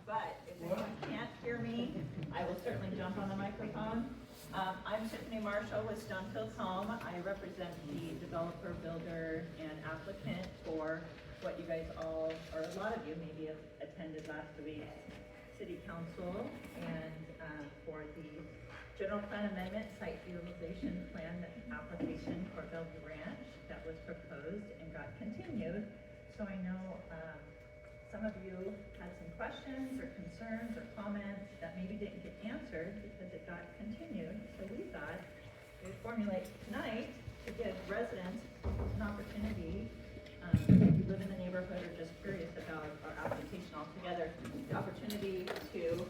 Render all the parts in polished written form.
but if anyone can't hear me, I will certainly jump on the microphone. I'm Tiffany Marshall with Stonefield Home. I represent the developer, builder, and applicant for what you guys all, or a lot of you maybe have attended last week's City Council, and for the General Plan Amendment Site Utilization Plan application for Bellevue Ranch that was proposed and got continued. So I know some of you had some questions or concerns or comments that maybe didn't get answered because it got continued. So we thought we would formulate tonight to give residents an opportunity, if you live in the neighborhood or just curious about our application altogether, the opportunity to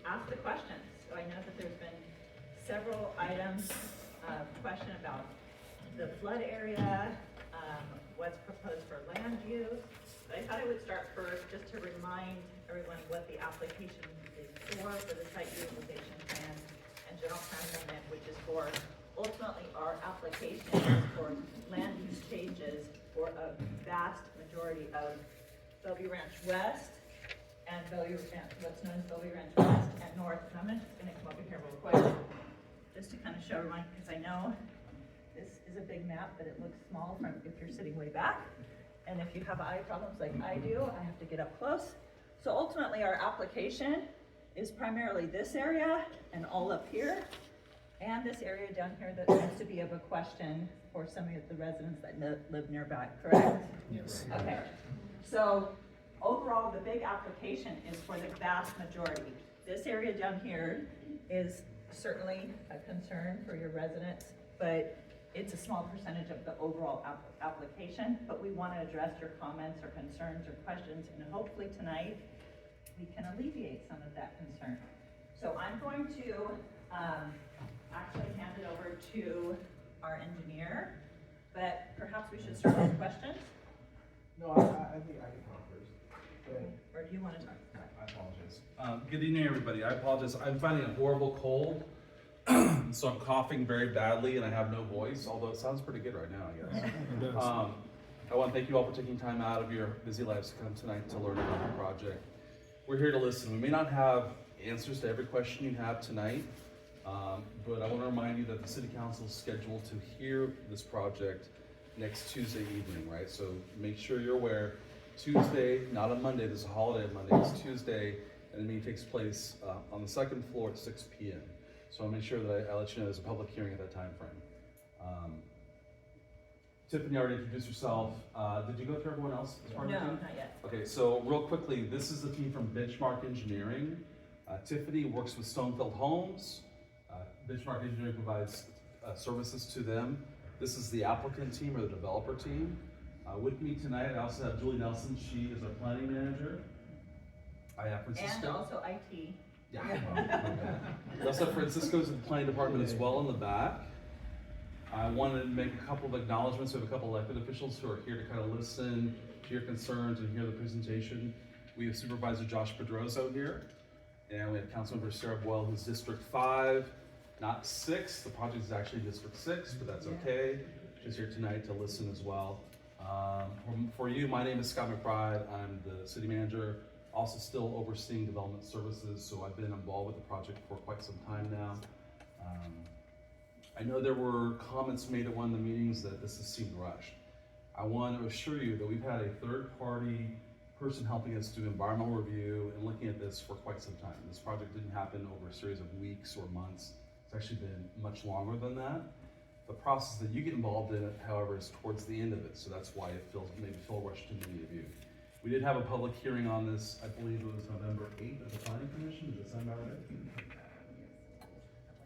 ask the questions. So I know that there's been several items of question about the flood area, what's proposed for land use. But I thought I would start first just to remind everyone what the application is for the site utilization plan and general plan amendment, which is for ultimately our application for land use changes for a vast majority of Bellevue Ranch West and Bellevue Ranch, what's known as Bellevue Ranch West and North. And I'm just gonna come over here real quick just to kind of show everyone, because I know this is a big map, but it looks small from if you're sitting way back. And if you have eye problems like I do, I have to get up close. So ultimately our application is primarily this area and all up here, and this area down here that seems to be of a question for some of the residents that live nearby, correct? Yes. Okay, so overall the big application is for the vast majority. This area down here is certainly a concern for your residents, but it's a small percentage of the overall application, but we want to address your comments or concerns or questions, and hopefully tonight we can alleviate some of that concern. So I'm going to actually hand it over to our engineer, but perhaps we should start with questions? No, I think I can talk first. Or do you want to talk? I apologize. Good evening, everybody. I apologize. I'm finding a horrible cold, so I'm coughing very badly and I have no voice, although it sounds pretty good right now, I guess. It does. I want to thank you all for taking time out of your busy lives to come tonight to learn about the project. We're here to listen. We may not have answers to every question you have tonight, but I want to remind you that the City Council is scheduled to hear this project next Tuesday evening, right? So make sure you're aware. Tuesday, not on Monday, there's a holiday on Monday, it's Tuesday, and the meeting takes place on the second floor at 6 p.m. So I'll make sure that I let you know there's a public hearing at that time frame. Tiffany already introduced herself. Did you go through everyone else as part of the No, team? not yet. Okay, so real quickly, this is the team from Benchmark Engineering. Tiffany works with Stonefield Homes. Benchmark Engineering provides services to them. This is the applicant team or the developer team. With me tonight, I also have Julie Nelson. She is our planning manager. I have Francisco. And also IT. Yeah. Okay. We also have Francisco's in the planning department as well in the back. I wanted to make a couple of acknowledgments. We have a couple of elected officials who are here to kind of listen to your concerns and hear the presentation. We have Supervisor Josh Pedroso here, and we have Councilmember Sarah Boyle, who's District 5, not 6. The project is actually District 6, but that's okay. She's here tonight to listen as well. For you, my name is Scott McBride. I'm the city manager, also still overseeing development services, so I've been involved with the project for quite some time now. I know there were comments made at one of the meetings that this has seemed rushed. I want to assure you that we've had a third-party person helping us do environmental review and looking at this for quite some time. This project didn't happen over a series of weeks or months. It's actually been much longer than that. The process that you get involved in, however, is towards the end of it, so that's why it feels maybe rushed to many of you. We did have a public hearing on this, I believe it was November 8th at the Planning Commission. Does that sound about right?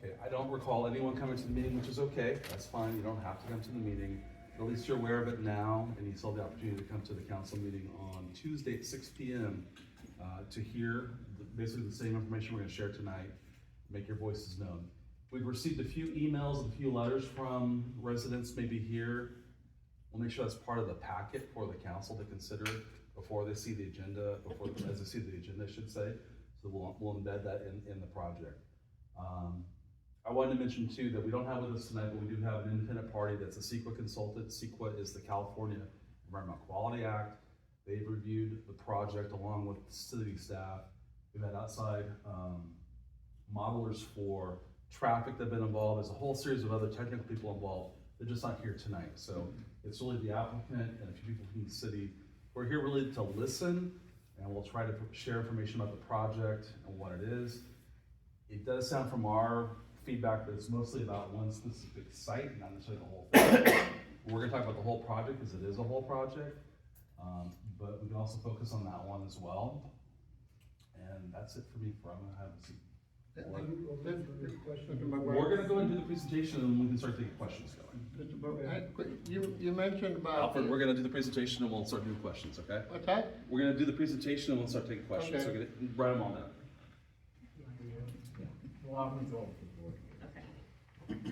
Okay, I don't recall anyone coming to the meeting, which is okay. That's fine. You don't have to come to the meeting. But at least you're aware of it now, and you still have the opportunity to come to the council meeting on Tuesday at 6 p.m. To hear basically the same information we're going to share tonight, make your voices known. We've received a few emails and a few letters from residents maybe here. We'll make sure that's part of the packet for the council to consider before they see the agenda, as they see the agenda, I should say. So we'll embed that in the project. I wanted to mention too that we don't have with us tonight, but we do have an independent party that's a CEQA consultant. CEQA is the California Environmental Quality Act. They've reviewed the project along with city staff. We've had outside modelers for traffic that have been involved. There's a whole series of other technical people involved. They're just not here tonight. So it's really the applicant and a few people from the city. We're here really to listen, and we'll try to share information about the project and what it is. It does sound from our feedback that it's mostly about one specific site, not necessarily the whole thing. We're gonna talk about the whole project because it is a whole project, but we can also focus on that one as well. And that's it for me. I'm gonna have a seat. We're gonna go and do the presentation and we can start taking questions going. You mentioned about. Alfred, we're gonna do the presentation and we'll start doing questions, okay? What's that? We're gonna do the presentation and we'll start taking questions. Okay. So get it, write them all down. Okay.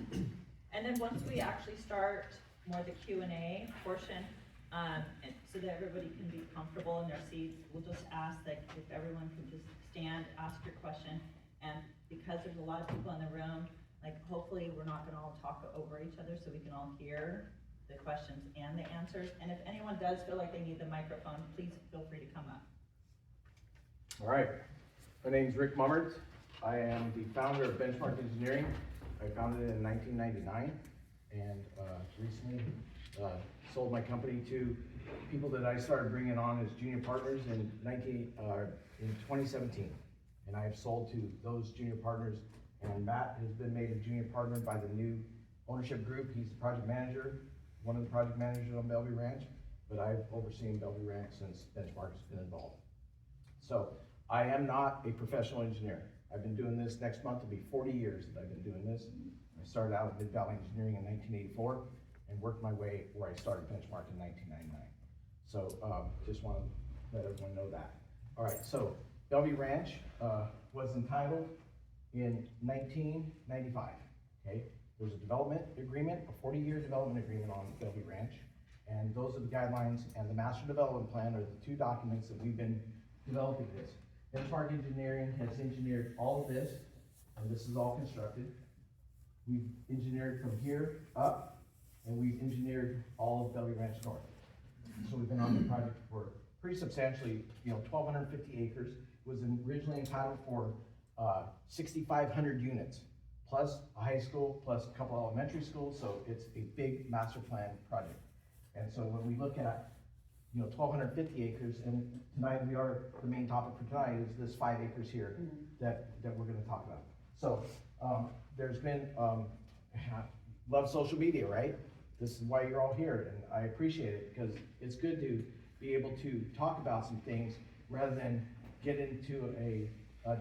And then once we actually start more the Q&A portion, and so that everybody can be comfortable in their seats, we'll just ask that if everyone can just stand, ask your question, and because there's a lot of people in the room, like hopefully we're not gonna all talk over each other so we can all hear the questions and the answers. And if anyone does feel like they need the microphone, please feel free to come up. All right, my name's Rick Mummert. I am the founder of Benchmark Engineering. I founded it in 1999 and recently sold my company to people that I started bringing on as junior partners in 2017. And I have sold to those junior partners, and Matt has been made a junior partner by the new ownership group. He's the project manager, one of the project managers on Bellevue Ranch, but I've overseen Bellevue Ranch since Benchmark has been involved. So I am not a professional engineer. I've been doing this, next month will be 40 years that I've been doing this. I started out at Mid-Valley Engineering in 1984 and worked my way where I started Benchmark in 1999. So just want to let everyone know that. All right, so Bellevue Ranch was entitled in 1995, okay? There's a development agreement, a 40-year development agreement on Bellevue Ranch, and those are the guidelines, and the master development plan are the two documents that we've been developing this. Benchmark Engineering has engineered all of this, and this is all constructed. We've engineered from here up, and we've engineered all of Bellevue Ranch North. So we've been on the project for pretty substantially, 1,250 acres. It was originally entitled for 6,500 units, plus a high school, plus a couple elementary schools, so it's a big master plan project. And so when we look at 1,250 acres, and tonight the main topic for tonight is this 5 acres here that we're gonna talk about. So there's been, love social media, right? This is why you're all here, and I appreciate it, because it's good to be able to talk about some things rather than get into a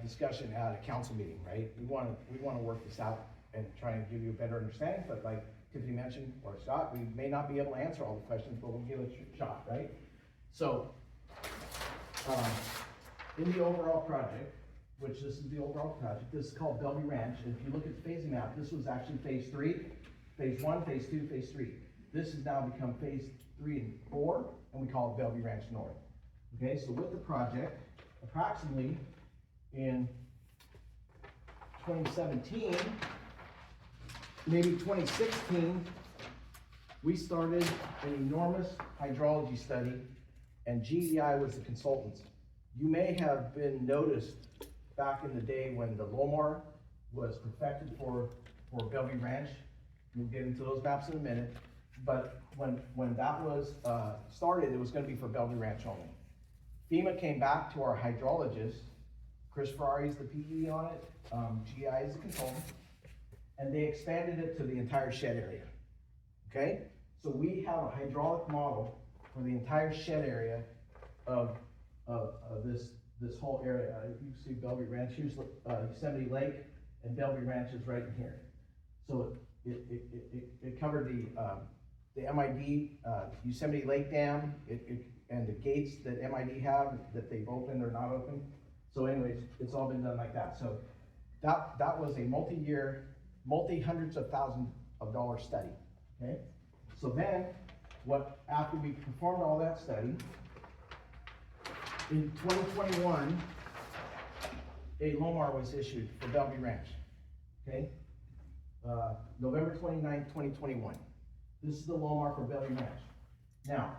discussion at a council meeting, right? We wanna work this out and try and give you a better understanding, but like Tiffany mentioned, or Scott, we may not be able to answer all the questions, but we'll give it a shot, right? So, in the overall project, which this is the overall project, this is called Bellevue Ranch, and if you look at the phasing map, this was actually phase 3, phase 1, phase 2, phase 3. This has now become phase 3 and 4, and we call it Bellevue Ranch North. Okay, so with the project, approximately in 2017, maybe 2016, we started an enormous hydrology study, and GEI was the consultants. You may have been noticed back in the day when the Lomar was perfected for Bellevue Ranch. We'll get into those maps in a minute, but when that was started, it was gonna be for Bellevue Ranch only. FEMA came back to our hydrologist, Chris Ferrari is the PE on it, GI is the consultant, and they expanded it to the entire shed area, okay? So we have a hydraulic model for the entire shed area of this whole area. You see Bellevue Ranch, here's Yosemite Lake, and Bellevue Ranch is right in here. So it covered the MID, Yosemite Lake Dam, and the gates that MID have that they've opened or not opened. So anyways, it's all been done like that. So that was a multi-year, multi-hundreds of thousands of dollars study, okay? So then, after we performed all that study, in 2021, a Lomar was issued for Bellevue Ranch, okay? November 29th, 2021. This is the Lomar for Bellevue Ranch. Now,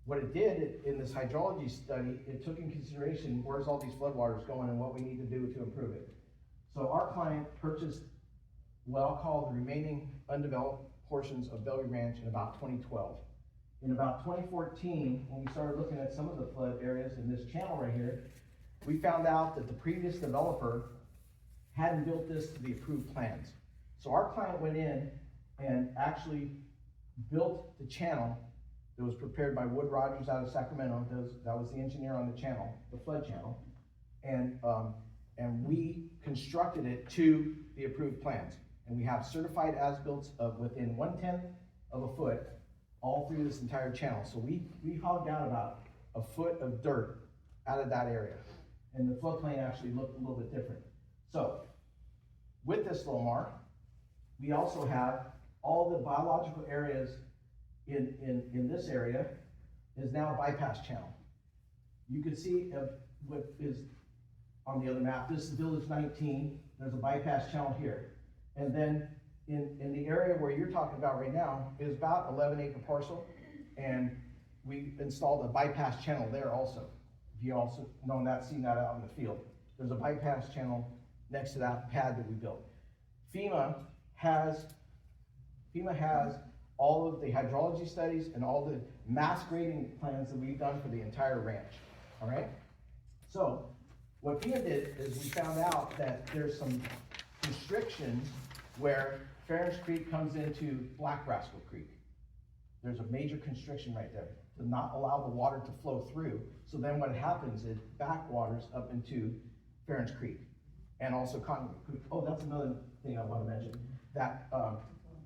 what it did in this hydrology study, it took in consideration where's all these floodwaters going and what we need to do to improve it. So our client purchased what I'll call the remaining undeveloped portions of Bellevue Ranch in about 2012. In about 2014, when we started looking at some of the flood areas in this channel right here, we found out that the previous developer hadn't built this to the approved plans. So our client went in and actually built the channel that was prepared by Wood Rogers out of Sacramento. That was the engineer on the channel, the flood channel. And we constructed it to the approved plans. And we have certified as-built of within 1/10 of a foot all through this entire channel. So we hogged out about a foot of dirt out of that area. And the floodplain actually looked a little bit different. So with this Lomar, we also have all the biological areas in this area is now a bypass channel. You can see what is on the other map. This is Village 19. There's a bypass channel here. And then in the area where you're talking about right now is about 11-acre parcel, and we installed a bypass channel there also. If you also known that, seen that out in the field. There's a bypass channel next to that pad that we built. FEMA has all of the hydrology studies and all the mass grading plans that we've done for the entire ranch, all right? So what FEMA did is we found out that there's some restrictions where Ferris Creek comes into Black Rascal Creek. There's a major constriction right there to not allow the water to flow through. So then what happens is backwaters up into Ferris Creek and also Cottonwood Creek. Oh, that's another thing I want to mention. That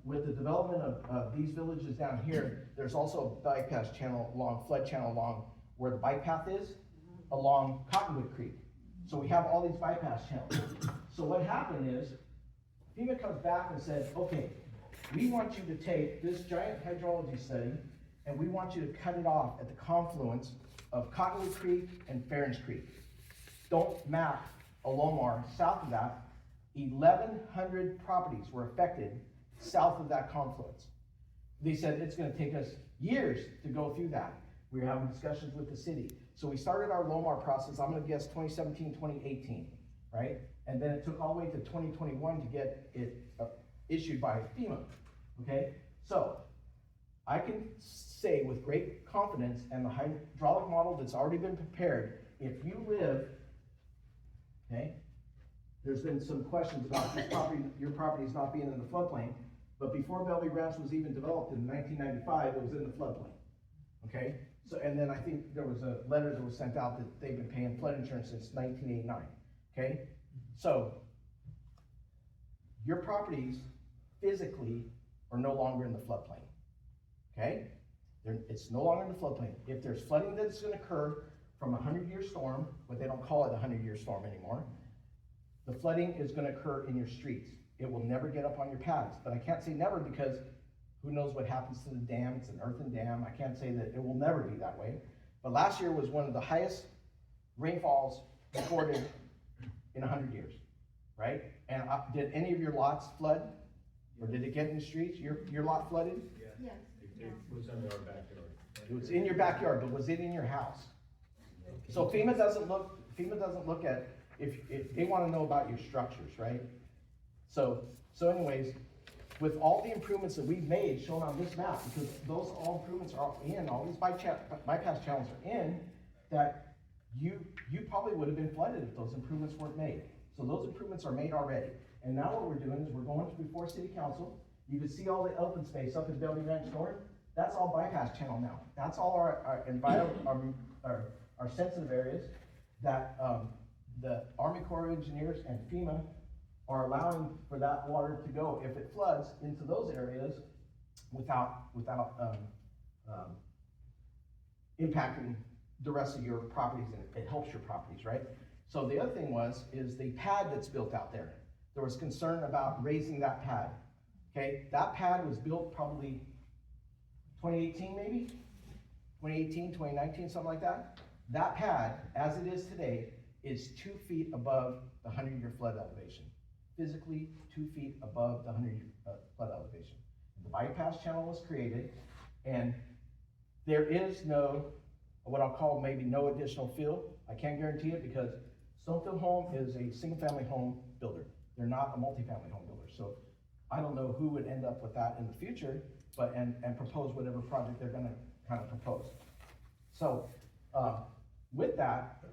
with the development of these villages down here, there's also a bypass channel along, flood channel along where the bike path is, along Cottonwood Creek. So we have all these bypass channels. So what happened is, FEMA comes back and said, okay, we want you to take this giant hydrology study and we want you to cut it off at the confluence of Cottonwood Creek and Ferris Creek. Don't map a Lomar south of that. 1,100 properties were affected south of that confluence. They said it's gonna take us years to go through that. We were having discussions with the city. So we started our Lomar process, I'm gonna guess 2017, 2018, right? And then it took all the way to 2021 to get it issued by FEMA, okay? So I can say with great confidence, and the hydraulic model that's already been prepared, if you live, okay, there's been some questions about this property, your property is not being in the floodplain, but before Bellevue Ranch was even developed in 1995, it was in the floodplain, okay? So, and then I think there was a letter that was sent out that they've been paying flood insurance since 1989, okay? So, your properties physically are no longer in the floodplain, okay? It's no longer in the floodplain. If there's flooding that's gonna occur from a 100-year storm, but they don't call it a 100-year storm anymore, the flooding is gonna occur in your streets. It will never get up on your pads, but I can't say never because who knows what happens to the dam. It's an earthen dam. I can't say that it will never be that way. But last year was one of the highest rainfalls recorded in 100 years, right? And did any of your lots flood? Or did it get in the streets? Your lot flooded? Yes. It was under our backyard. It was in your backyard, but was it in your house? So FEMA doesn't look at, if they wanna know about your structures, right? So anyways, with all the improvements that we've made shown on this map, because those all improvements are in, all these bypass channels are in, that you probably would have been flooded if those improvements weren't made. So those improvements are made already. And now what we're doing is we're going before City Council. You can see all the open space up in Bellevue Ranch North. That's all bypass channel now. That's all our sensitive areas that the Army Corps of Engineers and FEMA are allowing for that water to go, if it floods, into those areas without impacting the rest of your properties, and it helps your properties, right? So the other thing is the pad that's built out there. There was concern about raising that pad, okay? That pad was built probably 2018 maybe? 2018, 2019, something like that. That pad, as it is today, is 2 feet above the 100-year flood elevation. Physically 2 feet above the 100-year flood elevation. The bypass channel was created, and There is no, what I'll call maybe no additional fill. I can't guarantee it because Stonefield Home is a single-family home builder. They're not a multifamily home builder. So I don't know who would end up with that in the future, but, and propose whatever project they're gonna kind of propose. So, with that,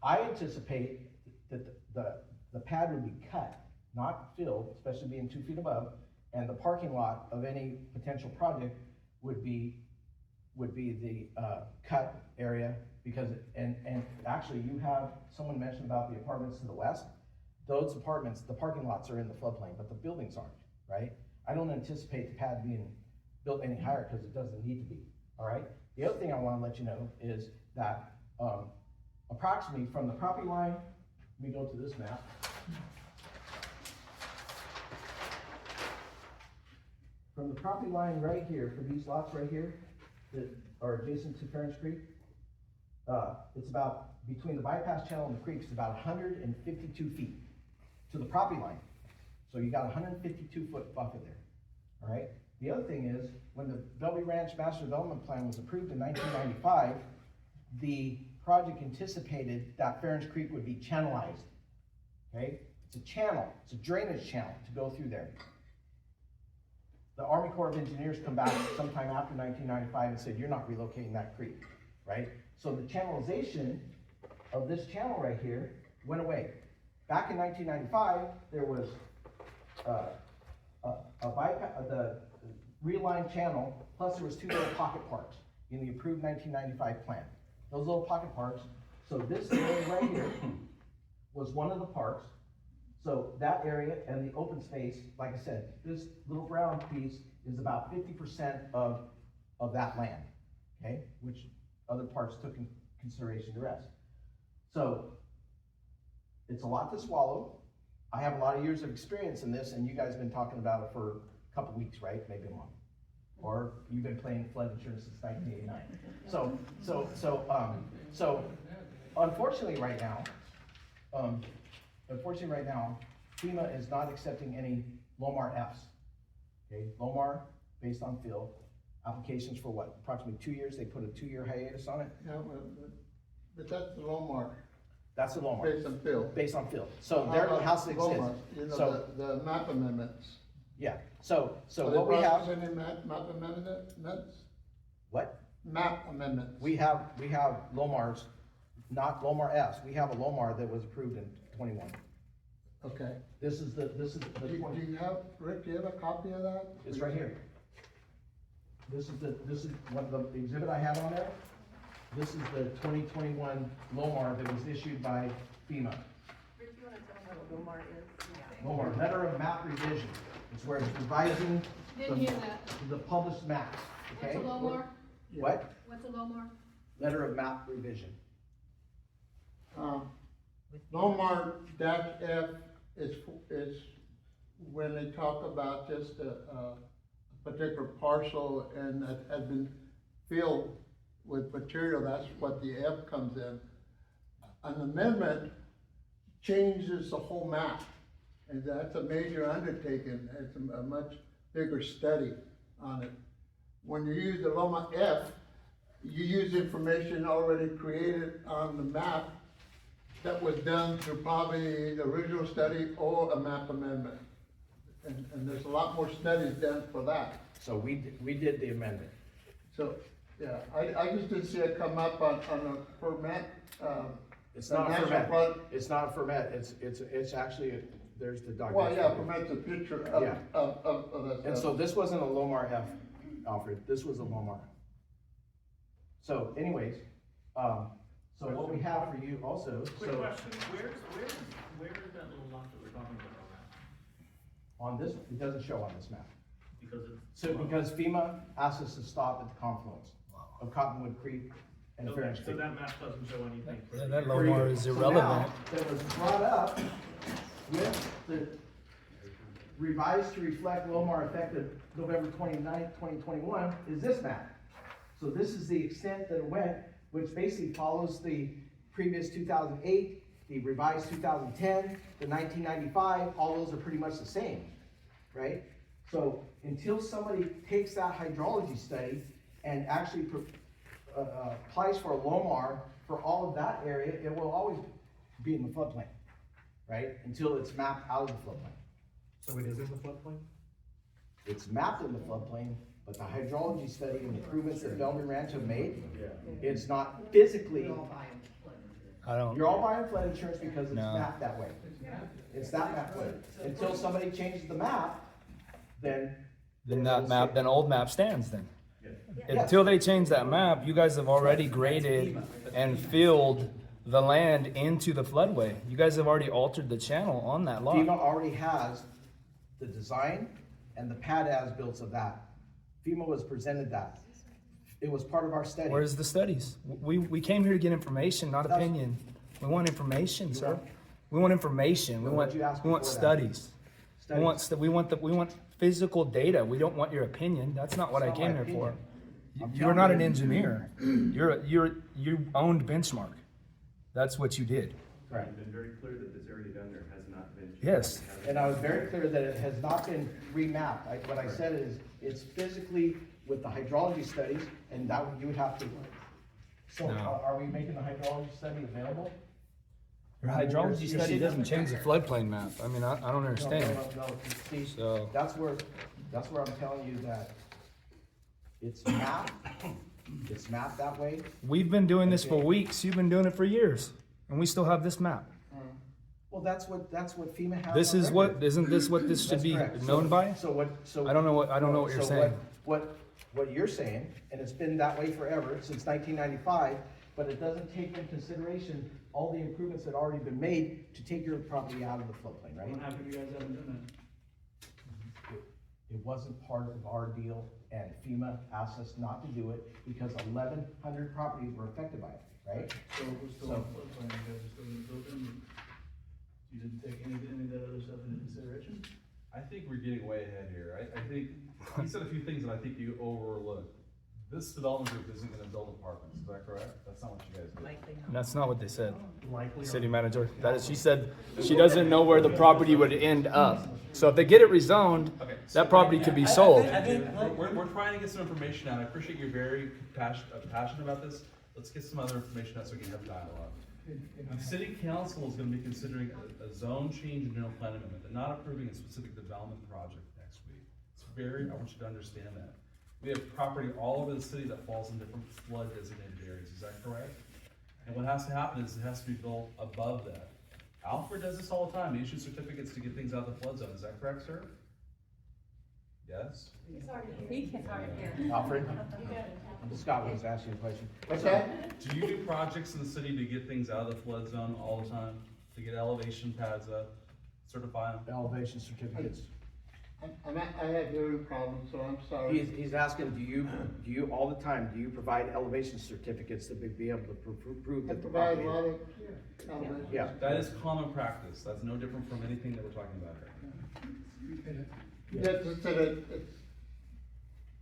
I anticipate that the pad would be cut, not filled, especially being 2 feet above, and the parking lot of any potential project would be the cut area, because, and actually you have, someone mentioned about the apartments to the west. Those apartments, the parking lots are in the floodplain, but the buildings aren't, right? I don't anticipate the pad being built any higher because it doesn't need to be, all right? The other thing I wanna let you know is that approximately from the property line, let me go to this map. From the property line right here, for these lots right here, that are adjacent to Ference Creek, it's about, between the bypass channel and the creek, it's about 152 feet to the property line. So you got a 152-foot buffer there, all right? The other thing is, when the Bellevue Ranch Master Development Plan was approved in 1995, the project anticipated that Ference Creek would be channelized, okay? It's a channel, it's a drainage channel to go through there. The Army Corps of Engineers come back sometime after 1995 and said, you're not relocating that creek, right? So the channelization of this channel right here went away. Back in 1995, there was the realigned channel, plus there was 2 little pocket parks in the approved 1995 plan. Those little pocket parks, so this area right here was one of the parks. So that area and the open space, like I said, this little brown piece is about 50% of that land, okay? Which other parts took in consideration the rest. So it's a lot to swallow. I have a lot of years of experience in this, and you guys have been talking about it for a couple weeks, right? Maybe a month. Or you've been playing flood insurance since 1989. So unfortunately right now, FEMA is not accepting any Lomar Fs. Okay, Lomar based on fill, applications for what, approximately 2 years, they put a 2-year hiatus on it? Yeah, but that's the Lomar, That's the Lomar. based on fill. Based on fill. So there, the house exists. Lomar, you know, So, the map amendments. yeah, so Are what they we have, processing map amendments? what? Map amendments. We have Lomars, not Lomar Fs. We have a Lomar that was approved in 21. Okay. This is the Do you 20. have, Rick, do you have a copy of that? It's right here. This is what the exhibit I have on there. This is the 2021 Lomar that was issued by FEMA. Rick, you wanna tell them what Lomar is? Lomar, letter of map revision. It's where it's revising Didn't hear that. the published maps, What's okay? a Lomar? Yeah. What? What's a Lomar? Letter of map revision. Lomar dash F is when they talk about just a particular parcel and that has been filled with material, that's what the F comes in. An amendment changes the whole map, and that's a major undertaking, it's a much bigger study on it. When you use the Loma F, you use information already created on the map that was done through probably the original study or a map amendment. And there's a lot more studies done for that. So we did the amendment. So, yeah, I just didn't see it come up on a permit, It's not a national ferment. flood. It's not a ferment. It's actually, there's the document. Well, yeah, permit's a picture Yeah. of that And stuff. so this wasn't a Lomar F, Alfred, this was a Lomar. So anyways, so what we have for you also, Quick so question, where is that little lot that we're talking about on that? on this, it doesn't show on this map. Because it's. So because FEMA asked us to stop at the confluence of Cottonwood Creek and Okay, Ference so Creek. that map doesn't show anything. for Yeah, the- that For you. Lomar is So irrelevant. now, that was brought up with the revised to reflect Lomar effective November 29th, 2021, is this map. So this is the extent that it went, which basically follows the previous 2008, the revised 2010, the 1995, all those are pretty much the same, right? So until somebody takes that hydrology study and actually applies for a LOMAR for all of that area, it will always be in the floodplain, right? Until it's mapped out of the floodplain. So it is in the floodplain? It's mapped in the floodplain, but the hydrology study and improvements that Bellevue Ranch have made, it's not physically, I don't. you're all buying flood insurance because it's No. mapped that way. It's that map way. Until somebody changes the map, then. Then old map stands then. Yeah. Until they change that map, you guys have already graded and filled the land into the floodway. You guys have already altered the channel on that FEMA lot. already has the design and the pad as-built of that. FEMA was presented that. It was part of our study. Where's the studies? We came here to get information, not That's- opinion. We want information, sir. want- We want information. Well, what'd you ask We want before that? studies. Studies. We want physical data. We don't want your opinion. That's not what I It's not came my here for. opinion. I'm You're telling not you. an engineer. You owned Benchmark. That's what you did. Right. You've been very clear that this area down there has not been. Yes. And I was very clear that it has not been remapped. What I said is, it's physically with the hydrology studies, and that you would have to. So No. are we making the hydrology study available? Your hydrology You're study seeing- doesn't change the floodplain map. I mean, I don't understand. No, see, So- that's where I'm telling you that it's mapped that way. We've been doing this for Okay. weeks. You've been doing it for years. And we still have this map. Well, that's what FEMA has. This on is record. what, isn't this what this should That's be correct. known by? So I don't know what you're so saying. What you're saying, and it's been that way forever, since 1995, but it doesn't take into consideration all the improvements that already been made to take your property out of the floodplain, right? How come you guys haven't done It wasn't part of our deal, and FEMA asked us not to do it because 1,100 properties were affected by it, right? that? So we're still in floodplain, you guys are still in the building. You didn't take any of that other stuff into consideration? I think we're getting way ahead here. I think, you said a few things that I think you overlooked. This development group isn't gonna build apartments, is that correct? That's not what you guys do. Likely not. That's not what they said. Likely. City manager. That is, she said she doesn't know where the property would end up. So if they get it rezoned, Okay, so that property could be sold. We're trying to get some information out. I appreciate you're very passionate about this. Let's get some other information out so we can have dialogue. The city council is gonna be considering a zone change and general plan amendment. They're not approving a specific development project next week. I want you to understand that. We have property all over the city that falls in different flood designated areas, is that correct? And what has to happen is it has to be built above that. Alfred does this all the time. He issues certificates to get things out of the flood zone, is that correct, sir? Yes? Alfred? Scott was asking a question. What's that? Do you do projects in the city to get things out of the flood zone all the time? To get elevation pads up, certify them? Elevation certificates. I have hearing problems, so I'm sorry. He's asking, do you all the time, do you provide elevation certificates to be able to prove I that the provide property? a lot of elevations. Yeah. That is common practice. That's no different from anything that we're talking about here. Yes, it's that it's,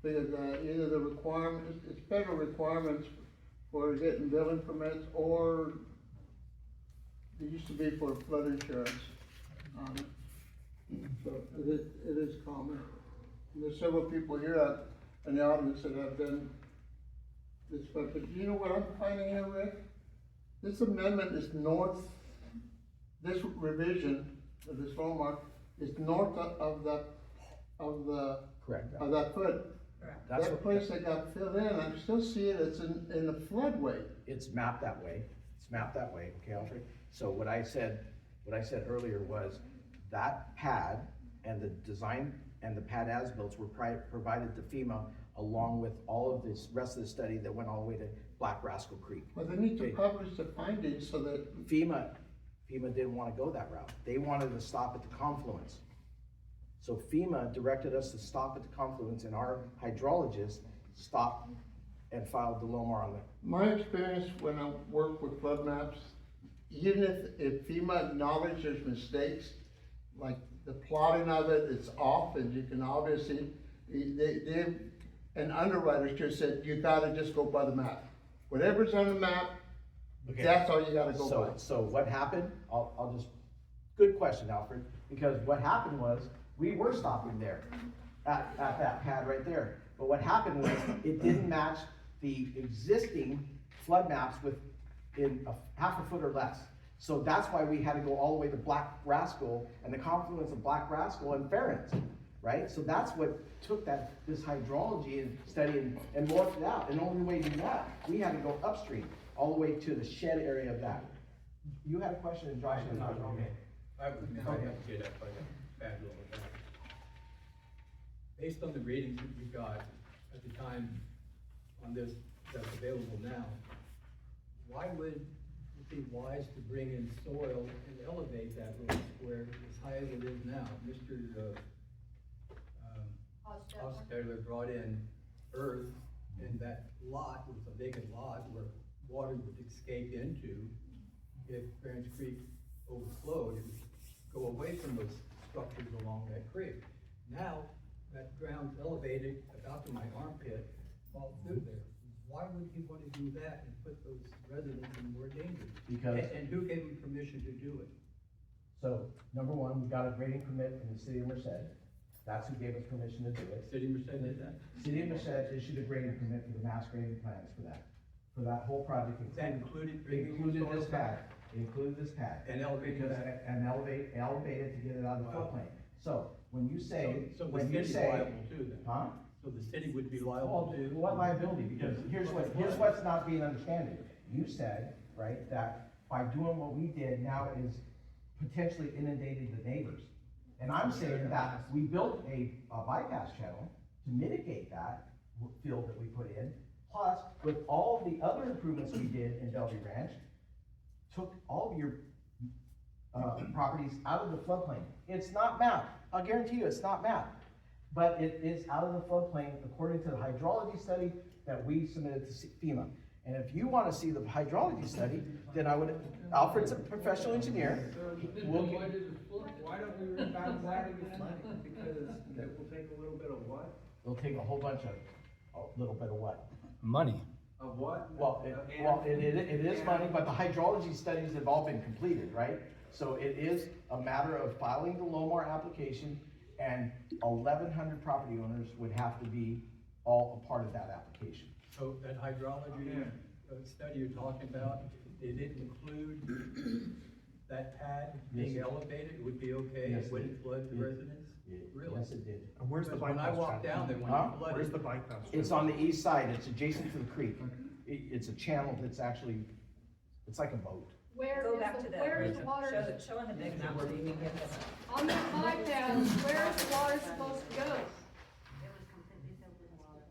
because, either the requirement, it's federal requirements for getting building permits, or it used to be for flood insurance. So it is common. And there's several people here in the audience that have done this, but you know what I'm finding here, Rick? This amendment is north, this revision of this landmark is north of the Correct. of that foot. That's That what- place that got filled in, I still see it, it's in the floodway. It's mapped that way. It's mapped that way, okay, Alfred? So what I said earlier was that pad and the design and the pad as-built were provided to FEMA along with all of this rest of the study that went all the way to Black Rascal Creek. But they need to Okay. publish the findings so that, FEMA didn't wanna go that route. They wanted to stop at the confluence. So FEMA directed us to stop at the confluence, and our hydrologist stopped and filed the LOMAR on it. my experience when I work with flood maps, even if FEMA acknowledges there's mistakes, like the plotting of it is off, and you can obviously, and underwriters just said, you gotta just go by the map. Whatever's on the map, Okay. that's all you gotta go by. So what happened, I'll just, good question, Alfred, because what happened was, we were stopping there, at that pad right there. But what happened was, it didn't match the existing flood maps in half a foot or less. So that's why we had to go all the way to Black Rascal and the confluence of Black Rascal and Ferens, right? So that's what took this hydrology and study and morphed it out. And the only way to do that, we had to go upstream, all the way to the shed area of that. You had a question, and Josh had a question. Okay. I have to get up, I got bad little bit. Based on the ratings that we got at the time on this that's available now, why would it be wise to bring in soil and elevate that little square as high as it is now? Mr. Hofstadter brought in earth, and that lot was a vacant lot where water would escape into. If Grants Creek overflowed, it would go away from those structures along that creek. Now, that ground's elevated about to my armpit, all through there. Why would he want to do that and put those residents in more danger? Because- And who gave him permission to do it? So, number one, we got a grading permit from the City of Merced. That's who gave us permission to do it. City Merced did that? City of Merced issued a grading permit for the mass grading plans for that whole project. That included bringing Included soil this pad, included this pad. and elevating Because, that? and elevate it to get it out of the Wow. floodplain. So, when you say, So the when you city's say, liable too then? huh? So the city would be Well, liable to? what liability? Because here's what's not being understanded. You said, right, that by doing what we did, now it is potentially inundating the neighbors. And I'm saying that we built a bypass channel to mitigate that field that we put in. Plus, with all the other improvements we did in Bellevue Ranch, took all of your properties out of the floodplain. It's not mapped. I'll guarantee you it's not mapped. But it is out of the floodplain according to the hydrology study that we submitted to FEMA. And if you want to see the hydrology study, then Alfred's a professional engineer. Why don't we rebound that again? Because it will take a little bit of what? It'll take a whole bunch of, a little bit of what? Money. Of what? Well, it is money, but the hydrology studies have all been completed, right? So it is a matter of filing the Lomar application, and 1,100 property owners would have to be all a part of that application. So that hydrology study you're talking about, did it include that pad being Yes. elevated? It would be okay? Yes, It wouldn't flood the it- residents? Really? Yes, it did. And where's the Because bypass? when I walked channel? down there, when Huh? it flooded. Where's the bypass? It's channel? on the east side, it's adjacent to the creek. It's a channel that's actually, it's like a boat. Where Go back to is the. where is the water, Show on the big map so you can get this. on that bypass, where is the water supposed to go?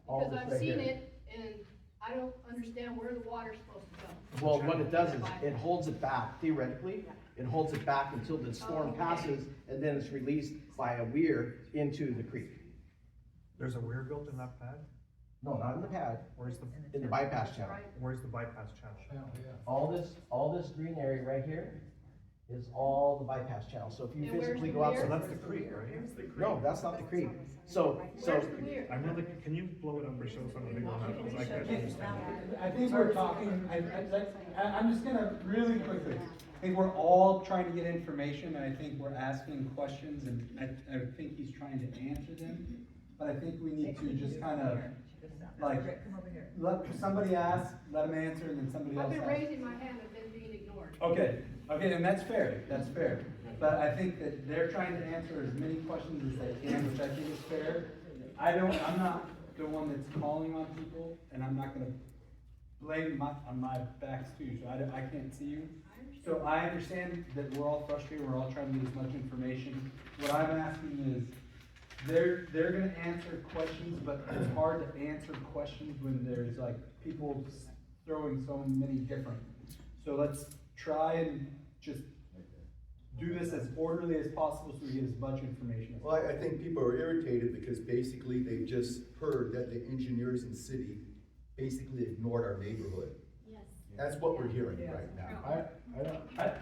All Because this I've right seen here. it, and I don't understand where the water's supposed to go. Well, what it does is, it holds it back, theoretically, it holds it back until the storm passes, and then it's released by a weir into the creek. There's a weir built in that pad? No, not in the pad, Where's the, in the bypass channel. where's the bypass channel? All this green area right here is all the bypass channel, so if you And where's physically the go weir? So outside. that's the creek, right? No, that's not the creek. So, Where's the weir? I'm really, can you blow it up or show us on a bigger map? Because I can't understand. I think we're talking, I'm just gonna really quickly, I think we're all trying to get information, and I think we're asking questions, and I think he's trying to answer them. But I think we need to just kind of, like, Come over here. let somebody ask, let him answer, and then somebody I've else been ask. raising my hand and been being ignored. Okay, and that's fair, But I think that they're trying to answer as many questions as they can, which I think is fair. I'm not the one that's calling on people, and I'm not gonna blame on my backs too, so I can't see you. So I understand that we're all frustrated, we're all trying to get as much information. What I'm asking is, they're gonna answer questions, but it's hard to answer questions when there's like people throwing so many different. So let's try and just do this as orderly as possible so we get as much information as possible. Well, I think people are irritated because basically they've just heard that the engineers in city basically ignored our neighborhood. Yes. That's what we're hearing right now.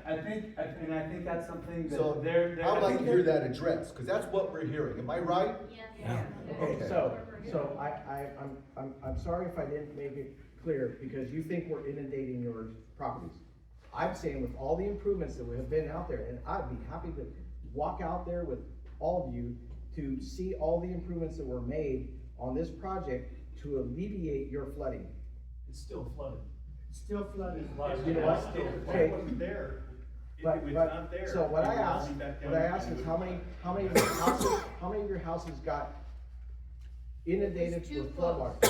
I think that's something So, that they're. I'd like to hear that addressed, because that's what we're hearing. Am I right? Yes. okay, so I'm sorry if I didn't make it clear, because you think we're inundating your properties. I'm saying with all the improvements that have been out there, and I'd be happy to walk out there with all of you to see all the improvements that were made on this project to alleviate your flooding. It's still flooded. Still flooded. You know what? Okay. there, But, so what I asked is how many of your houses got inundated It's too with floodwater?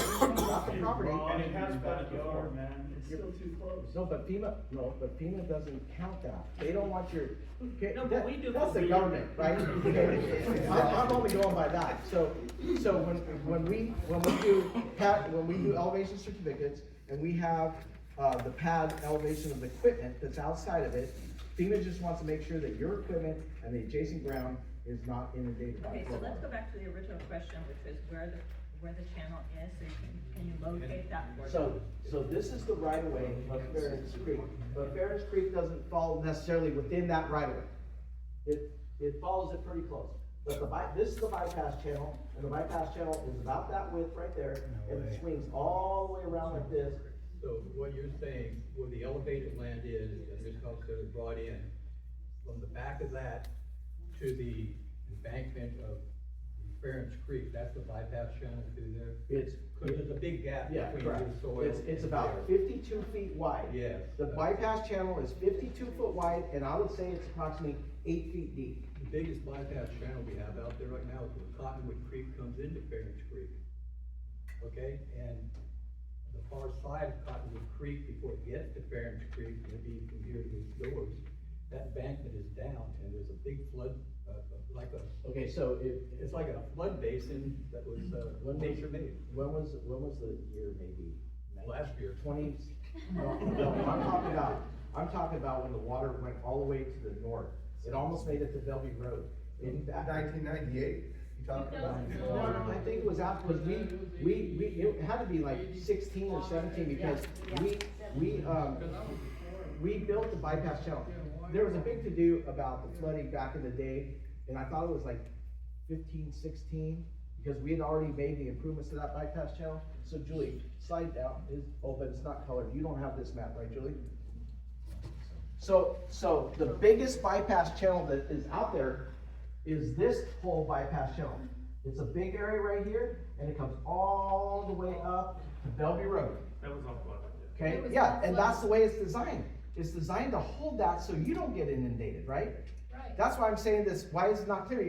Not the property. And it has backyard, man, it's still too close. No, but FEMA doesn't count that. They don't want your, okay, No, but we do that's the believe- government, right? I'm only going by that. So when we do elevation certificates and we have, the pad elevation of the equipment that's outside of it, FEMA just wants to make sure that your equipment and the adjacent ground is not inundated by Okay, so let's floodwater. go back to the original question, which is where the channel is, so can you locate that for us? So this is the right of way of Ferris Creek, but Ferris Creek doesn't fall necessarily within that right of way. It follows it pretty close. But this is the bypass channel, and the bypass channel is about that width right there, and it swings all the way around like this. So what you're saying, where the elevated land is, and this house that was brought in, from the back of that to the embankment of Ference Creek, that's the bypass channel through there? Cause there's a big gap Yeah, between correct. the soil. It's and about there. 52 feet wide. Yes. The bypass channel is 52 foot wide, and I would say it's approximately 8 feet deep. The biggest bypass channel we have out there right now is where Cottonwood Creek comes into Ference Creek. Okay, and the far side of Cottonwood Creek, before it gets to Ference Creek, maybe from here to these doors, that embankment is down, and there's a big flood, Okay, so it's like a flood basin that was, nature made. when was the year maybe? Last year. 20, no, I'm talking about when the water went all the way to the north. It almost made it to Bellevue Road. In that, 1998, you talking about? no, I think it was after, because it had to be like 16 or 17, because we built the bypass channel. There was a big to-do about the flooding back in the day, and I thought it was like 15, 16, because we had already made the improvements to that bypass channel. So Julie, slide down, but it's not colored. You don't have this map, right, Julie? So the biggest bypass channel that is out there is this whole bypass channel. It's a big area right here, and it comes all the way up to Bellevue Road. That was all flooded. Okay, yeah, and that's the way it's designed. It's designed to hold that so you don't get inundated, right? Right. That's why I'm saying this, why is it not clear?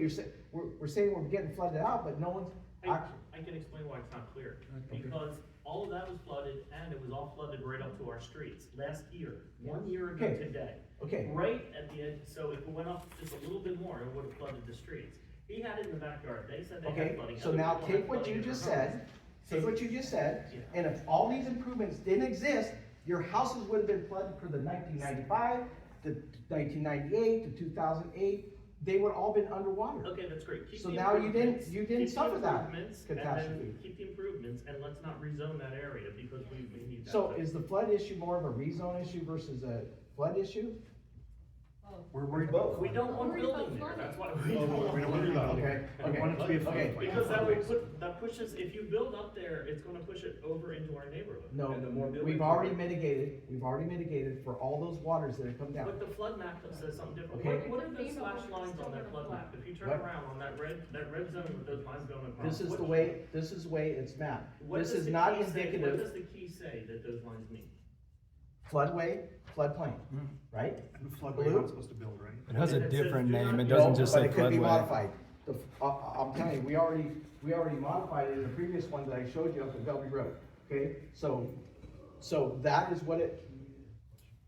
We're saying we're getting flooded out, but no one's actually. I can explain why it's not clear, because all of that was flooded, and it was all flooded right up to our streets last year, 1 year ago Okay. today. Okay. Right at the end, so if it went up just a little bit more, it would have flooded the streets. He had it in the backyard, they said they had Okay, flooding. so Other now people had take what flooding you in their just homes. said, and if all these improvements didn't exist, your houses would have been flooded for the 1995, the 1998, the 2008, they would all been underwater. Okay, that's great. Keep So the now you didn't improvements, keep the suffer that improvements, catastrophe. And then keep the improvements, and let's not rezone that area, because we need that. So is the flood issue more of a rezone issue versus a flood issue? We're worried about. We don't want building there, that's why we don't want. We don't want to do that. Okay, We want it to be a okay. floodplain. Because that pushes, if you build up there, it's gonna push it over into our neighborhood. No, And the more buildings we've you already have- mitigated for all those waters that have come down. But the flood map says something different. Okay. What are those slash lines on that flood map? If you turn What? around on that red zone with those lines going across. This is what- the way it's mapped. what This does is the not key say- What indicative. does the key say that those lines mean? Floodway, floodplain, right? And the floodway you're not supposed to build, right? It has a It says different do name, not it use- doesn't just But say it could be floodway. modified. I'm telling you, we already modified it in the previous one that I showed you up at Bellevue Road, okay? So that is what it,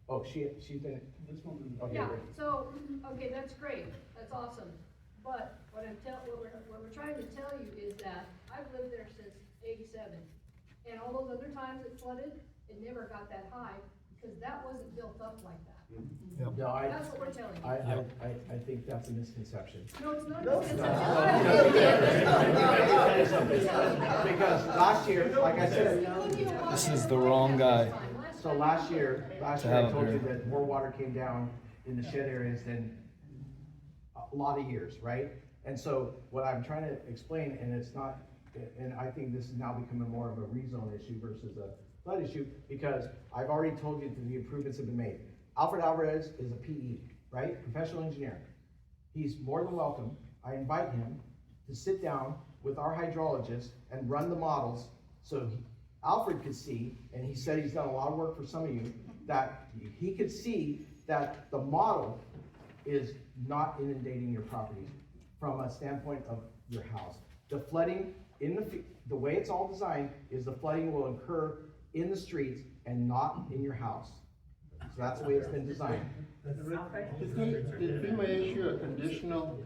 oh, she didn't, This one. okay, Yeah, great. so, okay, that's great, that's awesome, but what we're trying to tell you is that I've lived there since '87, and all those other times it flooded, it never got that high, because that wasn't built up like that. No, That's what we're telling you. I think that's a misconception. No, it's not. No, It's it's not. Because last year, like I said, This is the wrong guy. so last year I have told you here. that more water came down in the shed areas than a lot of years, right? And so what I'm trying to explain, and it's not, and I think this is now becoming more of a rezone issue versus a flood issue, because I've already told you that the improvements have been made. Alfred Alvarez is a PE, right? Professional engineer. He's more than welcome. I invite him to sit down with our hydrologist and run the models, so Alfred could see, and he said he's done a lot of work for some of you, that he could see that the model is not inundating your properties from a standpoint of your house. The flooding the way it's all designed is the flooding will occur in the streets and not in your house. So that's the way it's been designed. Did FEMA issue a conditional,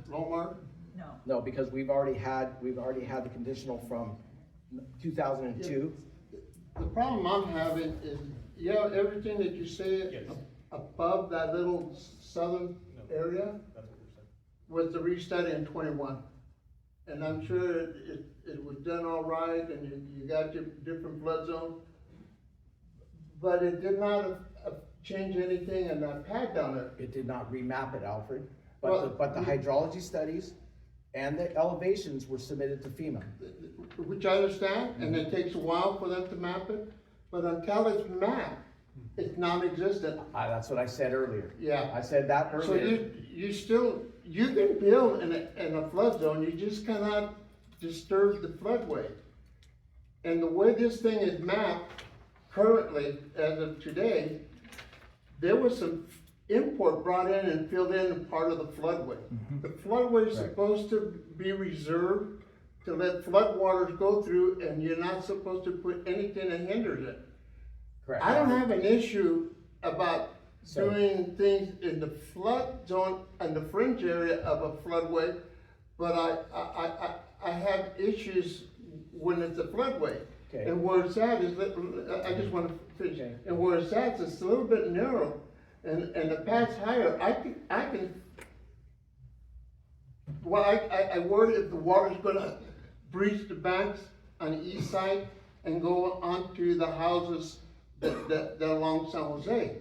Lomar? No. No, because we've already had the conditional from 2002. The problem I'm having is, yeah, everything that you say above that little southern area was the restudy in 21. And I'm sure it was done all right, and you got your different flood zone. But it did not change anything in that pad down there. It did not remap it, Alfred, Well, but the hydrology studies and the elevations were submitted to FEMA. Which I understand, and it takes a while for them to map it, but until it's mapped, it's non-existent. That's what I said earlier. Yeah. I said that So earlier. you can build in a flood zone, you just cannot disturb the floodway. And the way this thing is mapped currently, as of today, there was some import brought in and filled in part of the floodway. The floodway is supposed to be reserved to let floodwaters go through, and you're not supposed to put anything that hinders it. Correct. I don't have an issue about doing things in the flood zone and the fringe area of a floodway, but I have issues when it's a floodway. Okay. And where it's at is, I just want to finish, Okay. and where it's at, it's a little bit narrow, and the pad's higher, well, I worry if the water's gonna breach the banks on the east side and go onto the houses that along San Jose.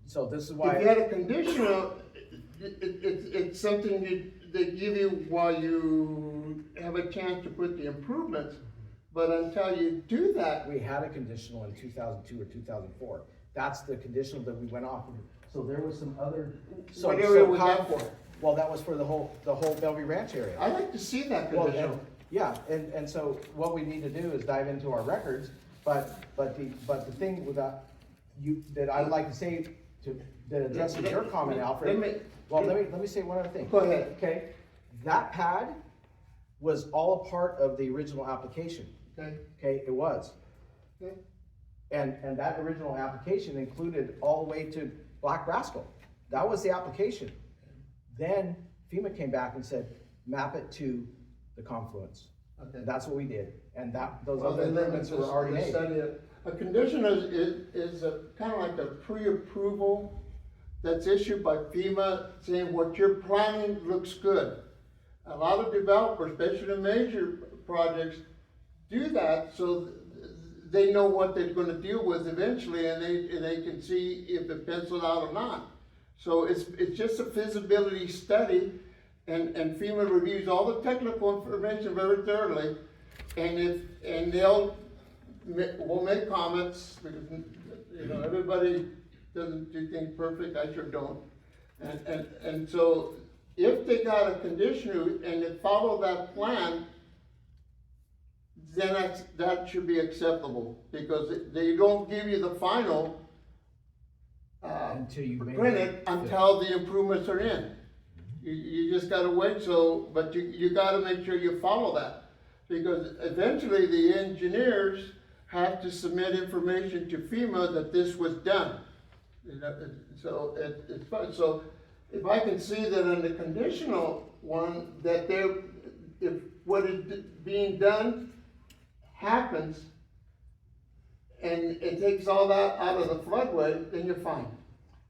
So this is If why. you had a conditional, it's something they give you while you have a chance to put the improvements, but until you do that. We had a conditional in 2002 or 2004. That's the conditional that we went off of. So there was some other. What area was that for? Well, that was for the whole Bellevue Ranch area. I'd like to see that Well, conditional. yeah, and so what we need to do is dive into our records, but the thing with that, that I'd like to say that addresses your comment, Alfred. Let me say one other thing. Go ahead. Okay, that pad was all a part of the original application. Okay, it was. Okay. And that original application included all the way to Black Rascal. That was the application. Then FEMA came back and said, map it to the confluence. Okay. That's what we did, and those Well, other then improvements were already let's made. study it. A condition is a kind of like a pre-approval that's issued by FEMA saying what you're planning looks good. A lot of developers, especially the major projects, do that so they know what they're gonna deal with eventually, and they can see if it penciled out or not. So it's just a feasibility study, and FEMA reviews all the technical information very thoroughly, and we'll make comments, because, you know, everybody doesn't do things perfect, I sure don't. And so, if they got a condition and they follow that plan, then that should be acceptable, because they don't give you the final Until you make printed until the improvements are in. You just gotta wait, but you gotta make sure you follow that. Because eventually the engineers have to submit information to FEMA that this was done. You know, so it's fine. So if I can see that in the conditional one, that if what is being done happens, and it takes all that out of the floodway, then you're fine.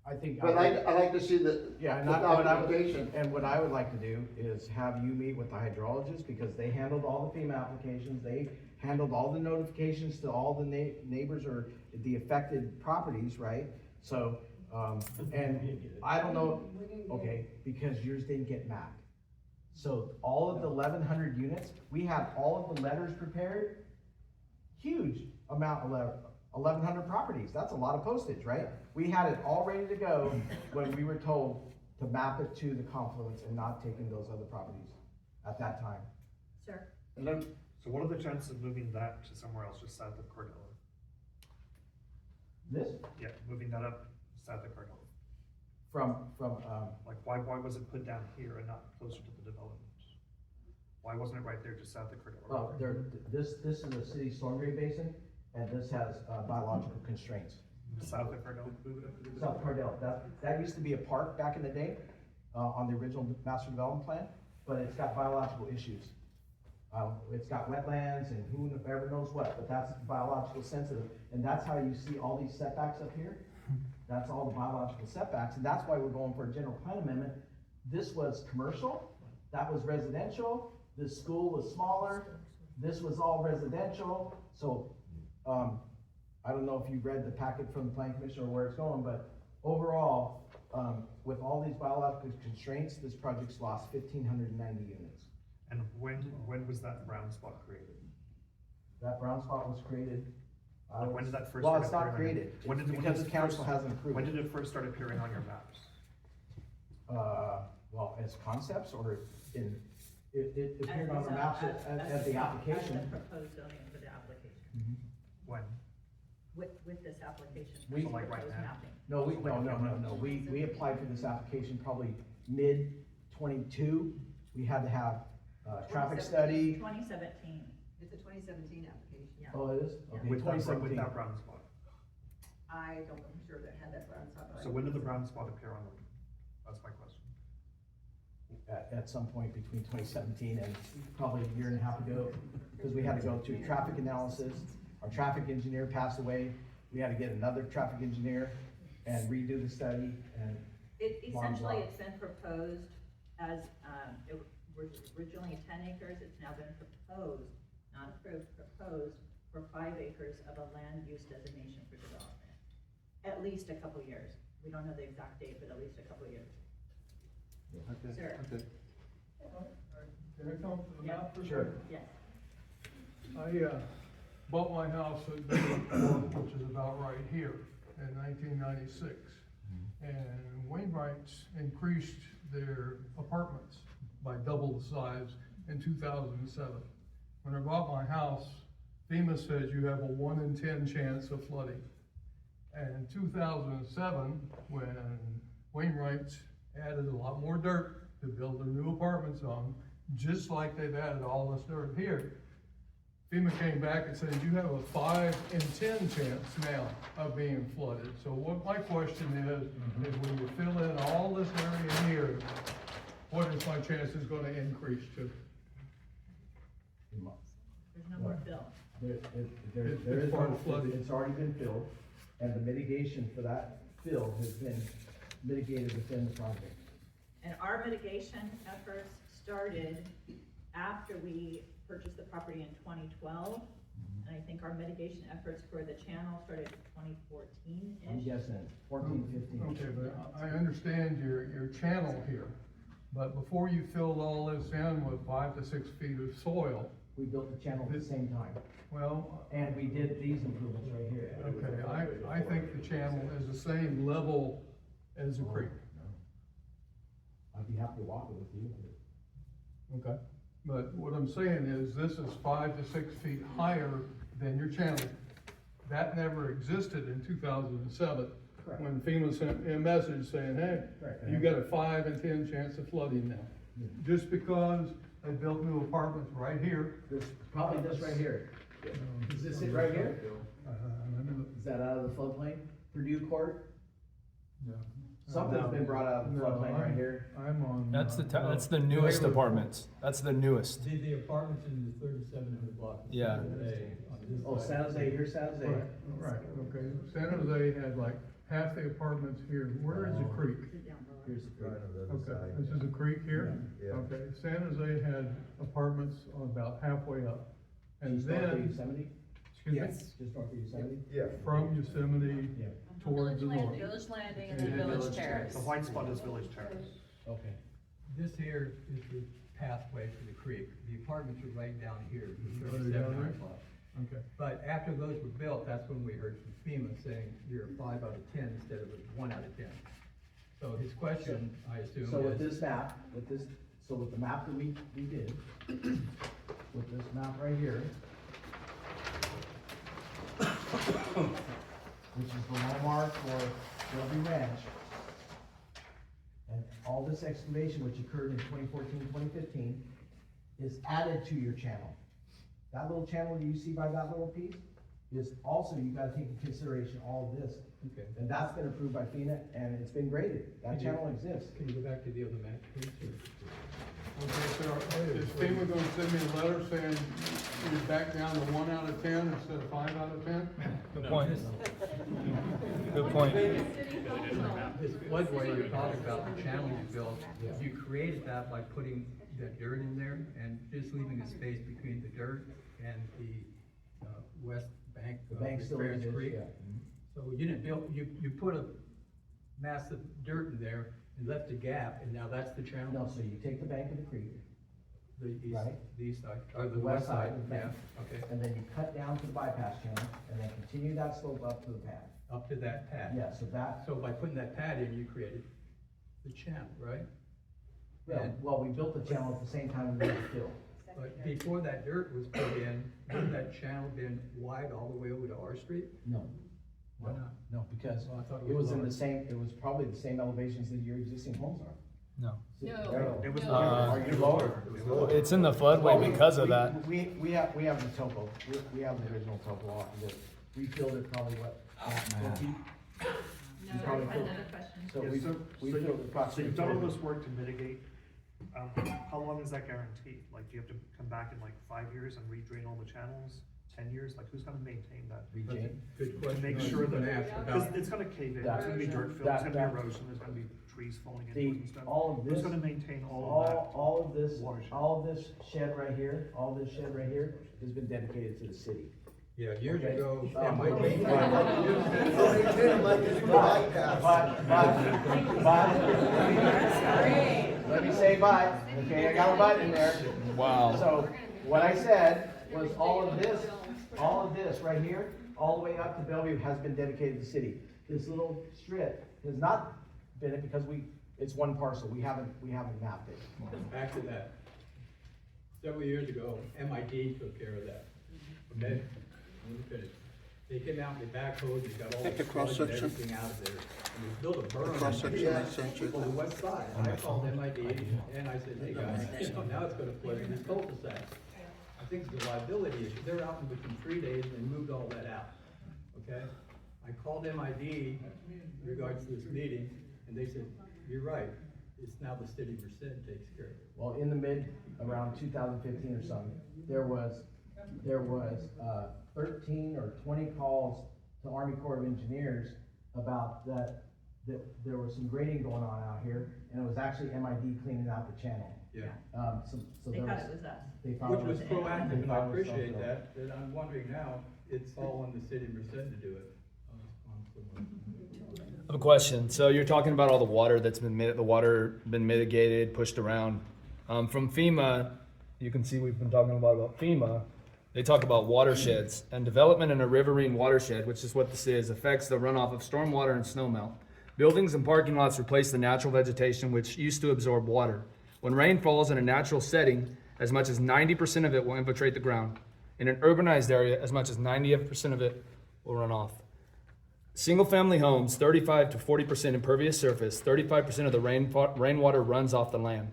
I think. But I like to see the documentation. And what I would like to do is have you meet with the hydrologist, because they handled all the FEMA applications, they handled all the notifications to all the neighbors or the affected properties, right? So, and I don't know, okay, because yours didn't get mapped. So all of the 1,100 units, we have all of the letters prepared, huge amount of 1,100 properties. That's a lot of postage, right? We had it all ready to go when we were told to map it to the confluence and not taking those other properties at that time. Sir? And then, so what are the chances of moving that to somewhere else just south of Cordova? This, Yeah, moving that up south of Cordova. from, Like, why was it put down here and not closer to the development? Why wasn't it right there just south of Cordova? this is a city storm drain basin, and this has, biological constraints. South of Cordova? South Cardell, that used to be a park back in the day, on the original master development plan, but it's got biological issues. It's got wetlands and who ever knows what, but that's biological sensitive, and that's how you see all these setbacks up here. That's all the biological setbacks, and that's why we're going for a general plan amendment. This was commercial, that was residential, this school was smaller, this was all residential, so, I don't know if you read the packet from the planning commission or where it's going, but overall, with all these biological constraints, this project's lost 1,590 units. And when was that brown spot created? That brown spot was created. Like, when did that first? Well, start it's not appearing? created, When did because it the council first- hasn't approved. When did it first start appearing on your maps? Well, as concepts or it appeared on the maps as the application. As the proposed zoning for the application, When? with this application. We- So like right proposed now? mapping. No, we applied for this application probably mid-22. We had to have, traffic study. 2017, It's a 2017 application. yeah. Oh, it is? Okay, With that 2017. brown spot? I don't know for sure that had that brown spot. but So when did the brown spot appear on the, that's my question. At some point between 2017 and probably a year and a half ago, because we had to go through traffic analysis. Our traffic engineer passed away. We had to get another traffic engineer and redo the study and. Essentially, it's been proposed as, it was originally 10 acres, it's now been proposed, not approved, proposed for 5 acres of a land use designation for development. At least a couple years. We don't know the exact date, but at least a couple years. Okay, Sure. okay. Can I come to the map for a Sure. second? Yes. I, bought my house at Bay Court, which is about right here, in 1996. And Wainwright's increased their apartments by double the size in 2007. When I bought my house, FEMA says you have a 1 in 10 chance of flooding. And in 2007, when Wainwright's added a lot more dirt to build their new apartments on, just like they've added all this dirt here, FEMA came back and said, you have a 5 in 10 chance now of being flooded. So what my question is when you fill in all this area here, what is my chances gonna increase to? There's no more fill. There is part no of flooding. it's already been filled, and the mitigation for that fill has been mitigated within the project. And our mitigation efforts started after we purchased the property in 2012. And I think our mitigation efforts for the channel started 2014-ish. I'm guessing 14, 15. Okay, but I understand your channel here, but before you filled all this in with 5 to 6 feet of soil, We built the channel at the same time, well, and we did these improvements right here. okay, I think the channel is the same level as the creek. I'd be happy to walk it with you. Okay, but what I'm saying is this is 5 to 6 feet higher than your channel. That never existed in 2007, Correct. when FEMA sent me a message saying, hey, Correct. you got a 5 in 10 chance of flooding now. Just because they built new apartments right here. There's probably this right here. Is this it right here? Is that out of the floodplain? Purdue Court? No. Something's been brought out of the No, floodplain right here. I'm on. That's the newest apartments. That's the newest. The apartments in the 3700 block. Yeah. Oh, San Jose, here's San Jose. Right, okay. San Jose had like half the apartments here. Where is the creek? Here's the creek. Okay, this is a creek here? Yeah. Okay, San Jose had apartments on about halfway up. And Just north of then, Yosemite? excuse me, Just north of Yosemite? Yeah. from Yosemite Yeah. towards the north. Village Landing and then Village Terrace. The white spot is Village Terrace. Okay. This here is the pathway to the creek. The apartments are right down here, the Oh, they're down 3700 there? block. Okay, But after those were built, that's when we heard from FEMA saying you're a 5 out of 10 instead of a 1 out of 10. So his question, I assume, So with is, this map, with the map that we did, with this map right here, which is the landmark for Shelby Ranch, and all this excavation which occurred in 2014, 2015, is added to your channel. That little channel you see by that little piece is also, you gotta take into consideration all of this. okay. And that's been approved by FEMA, and it's been graded. That channel exists. Can you go back to the other map, please? Okay, so is FEMA gonna send me a letter saying you're back down to 1 out of 10 instead of 5 out of 10? Good point. Good point. This floodway you're talking about, the channel you built, you created that by putting that dirt in there and just leaving a space between the dirt and the, west bank The of bank still Ferris exists, Creek. yeah. So you didn't build, you put a massive dirt in there and left a gap, and now that's the channel? No, so you take the bank of the creek, The east, Right. the east side, or the west side of the yeah, bank, okay, and then you cut down to the bypass channel, and then continue that slope up to the pad. up to that pad. Yeah, so that, So by putting that pad in, you created the channel, right? well, we built the channel at the same time we made the fill. But before that dirt was put in, wouldn't that channel been wide all the way over to our street? No. Why not? No, because Well, I thought it was in lower. the same, it was probably the same elevations that your existing homes are. No. No. It was No. Are you lower? It's in the floodway because of that. We have the topo, we have the original topo off of it. We filled it probably what? No, You probably I had filled- another question. So Yeah, we so filled you- approximately. So you've done all 40. this work to mitigate, how long is that guaranteed? Like, do you have to come back in like 5 years and redrain all the channels, 10 years? Like, who's gonna maintain that? Rejane? Good To question. make I was sure gonna that, ask because about- it's gonna cave in, That- it's gonna be dirt filled, that- it's gonna that- be erosion, there's gonna be trees falling into it and stuff. All of this. Who's gonna maintain all of that? All of this, watershed? all of this shed right here, all this shed right here has been dedicated to the city. Yeah, years Okay. ago, Um, MIT. Let me say but, okay, I got a but in there. Wow. So, what I said was all of this right here, all the way up to Bellevue has been dedicated to the city. This little strip has not been it because it's one parcel, we haven't mapped it. Back to that. Several years ago, MIT took care of that. Okay? Let me finish. They came out and they backhoed, they got all the sludge and everything out of there. And they built a berm on the west side. I called MIT and I said, hey guys, now it's gonna flood in this cul-de-sac. I think it's a liability issue. They're out in within 3 days and they moved all that out. Okay? I called MID in regards to this meeting and they said, you're right. It's now the city of Merced takes care of it. Well, in the around 2015 or something, there was 13 or 20 calls to Army Corps of Engineers about that there was some grading going on out here, and it was actually MID cleaning out the channel. Yeah. So They there thought was. it was us. They thought Which it was proactive, and I thought it was appreciate something else. that, and I'm wondering now, it's all on the city of Merced to do it. I have a question. So you're talking about all the water that's been mitigated, pushed around. From FEMA, you can see we've been talking about FEMA. They talk about watersheds and development in a riverine watershed, which is what this is, affects the runoff of stormwater and snowmelt. Buildings and parking lots replace the natural vegetation which used to absorb water. When rain falls in a natural setting, as much as 90% of it will infiltrate the ground. In an urbanized area, as much as 90% of it will run off. Single-family homes, 35 to 40% impervious surface, 35% of the rainwater runs off the land.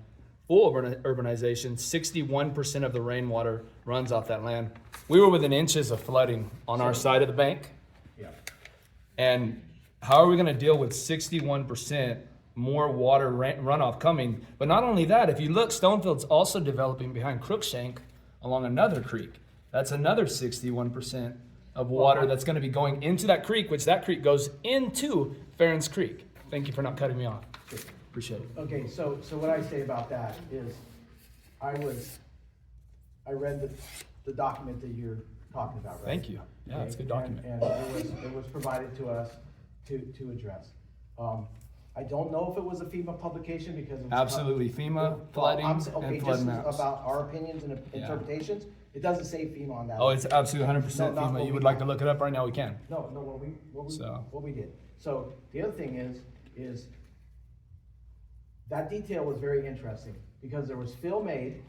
Full urbanization, 61% of the rainwater runs off that land. We were within inches of flooding on our side of the bank. Yeah. And how are we gonna deal with 61% more water runoff coming? But not only that, if you look, Stonefield's also developing behind Crookshank along another creek. That's another 61% of water that's gonna be going into that creek, which that creek goes into Farron's Creek. Thank you for not cutting me off. Appreciate it. Okay, so what I say about that is, I read the document that you're talking about, right? Thank you. Yeah, it's a good document. And it was provided to us to address. I don't know if it was a FEMA publication because it was. Absolutely, FEMA, flooding, and flood Just maps. about our opinions and interpretations, it doesn't say FEMA on that. Oh, it's absolutely 100% No, not FEMA. what You we would like got. to look it up right now, we can. No, what we So. did. So the other thing is That detail was very interesting, because there was fill made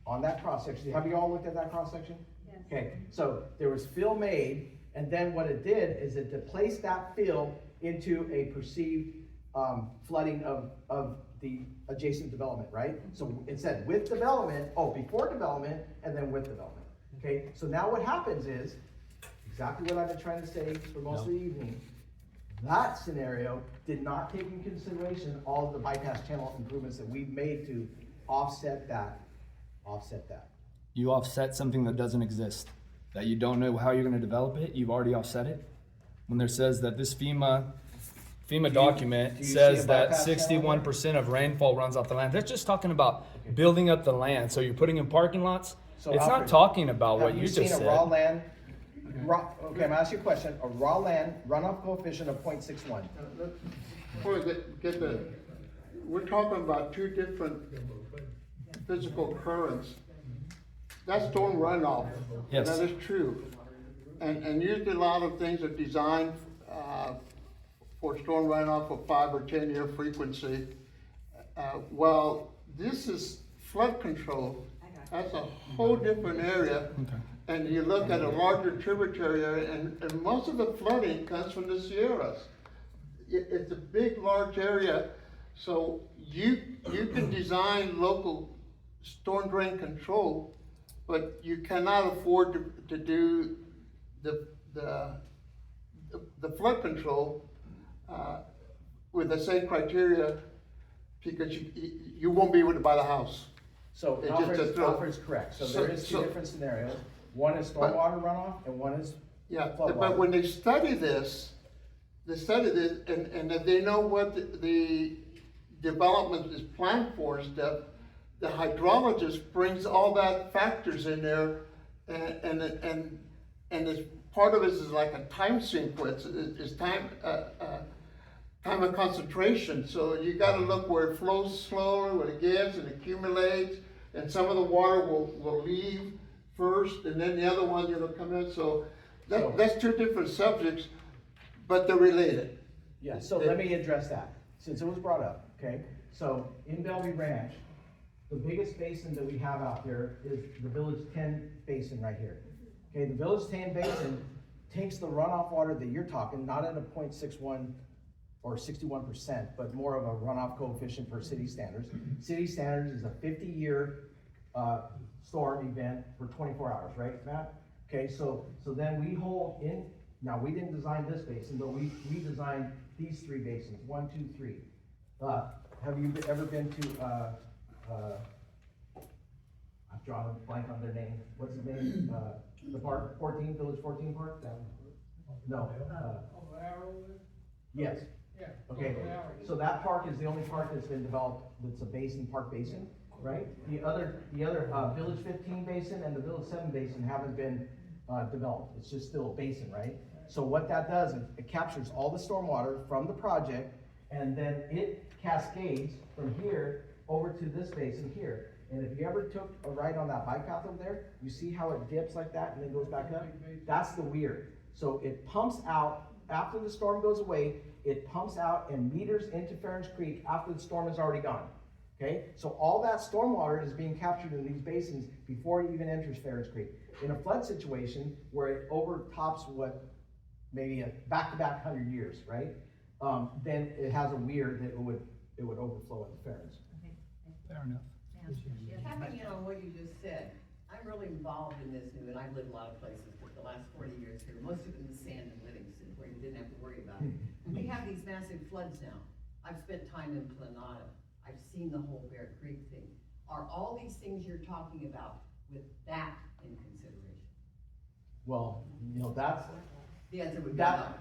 on that cross-section. Have you all looked at that cross-section? Yes. Okay, so there was fill made, and then what it did is it placed that fill into a perceived flooding of the adjacent development, right? So it said with development, before development, and then with development. Okay, so now what happens is, exactly what I've been trying to say for most of the evening, that scenario did not take into consideration all of the bypass channel improvements that we've made to offset that. You offset something that doesn't exist, that you don't know how you're gonna develop it, you've already offset it. When there says that this FEMA document do you see says a that bypass channel there? 61% of rainfall runs off the land, that's just talking about building up the land, so you're putting in parking lots. So It's not Alfred, talking about what Have you you seen just a raw said. land, okay, I'm gonna ask you a question, a raw land runoff coefficient of 0.61. Before we get the, we're talking about two different physical currents. That's storm runoff. Yes. That is true. And usually a lot of things are designed, for storm runoff of 5 or 10 year frequency. Well, this is flood control. That's a whole different area. Okay. And you look at a larger tributary area, and most of the flooding comes from the Sierras. It's a big, large area, so you can design local storm drain control, but you cannot afford to do the flood control with the same criteria, because you won't be able to buy the house. So It just- Alfred's correct, so there is two different scenarios, one is stormwater runoff and one is Yeah, flood but water. when they study this, and if they know what the development is planned for and stuff, the hydrologist brings all that factors in there, and it's, part of it is like a time sequence, it's time of concentration, so you gotta look where it flows slower, when it gets and accumulates, and some of the water will leave first, and then the other one, come in, so that's two different subjects, but they're related. Yeah, so let me address that, since it was brought up, okay? So in Bellevue Ranch, the biggest basin that we have out there is the Village 10 basin right here. Okay, the Village 10 basin takes the runoff water that you're talking, not at a 0.61 or 61%, but more of a runoff coefficient for city standards. City standards is a 50-year storm event for 24 hours, right, Matt? Okay, so then we hold in, now we didn't design this basin, but we designed these three basins, 1, 2, 3. Have you ever been to, I've drawn a blank on their name, what's his name? The park, 14, Village 14 Park? No. Yes. Yeah. Okay, so that park is the only park that's been developed, that's a basin, park basin, right? The other Village 15 basin and the Village 7 basin haven't been developed, it's just still a basin, right? So what that does, it captures all the stormwater from the project, and then it cascades from here over to this basin here. And if you ever took a ride on that bike path over there, you see how it dips like that and then goes back up? That's the weir. So it pumps out, after the storm goes away, it pumps out and meters into Ferns Creek after the storm is already gone. Okay, so all that stormwater is being captured in these basins before it even enters Ferns Creek. In a flood situation where it overtops what, maybe a back-to-back 100 years, right? Then it has a weir that it would overflow into Ferns. Fair enough. Tapping in on what you just said, I'm really involved in this new, and I've lived a lot of places, but the last 40 years here, most of it in sand and Livingston, where you didn't have to worry about it. We have these massive floods now. I've spent time in Planada. I've seen the whole Bear Creek thing. Are all these things you're talking about with that in consideration? Well, that's, The answer would be no.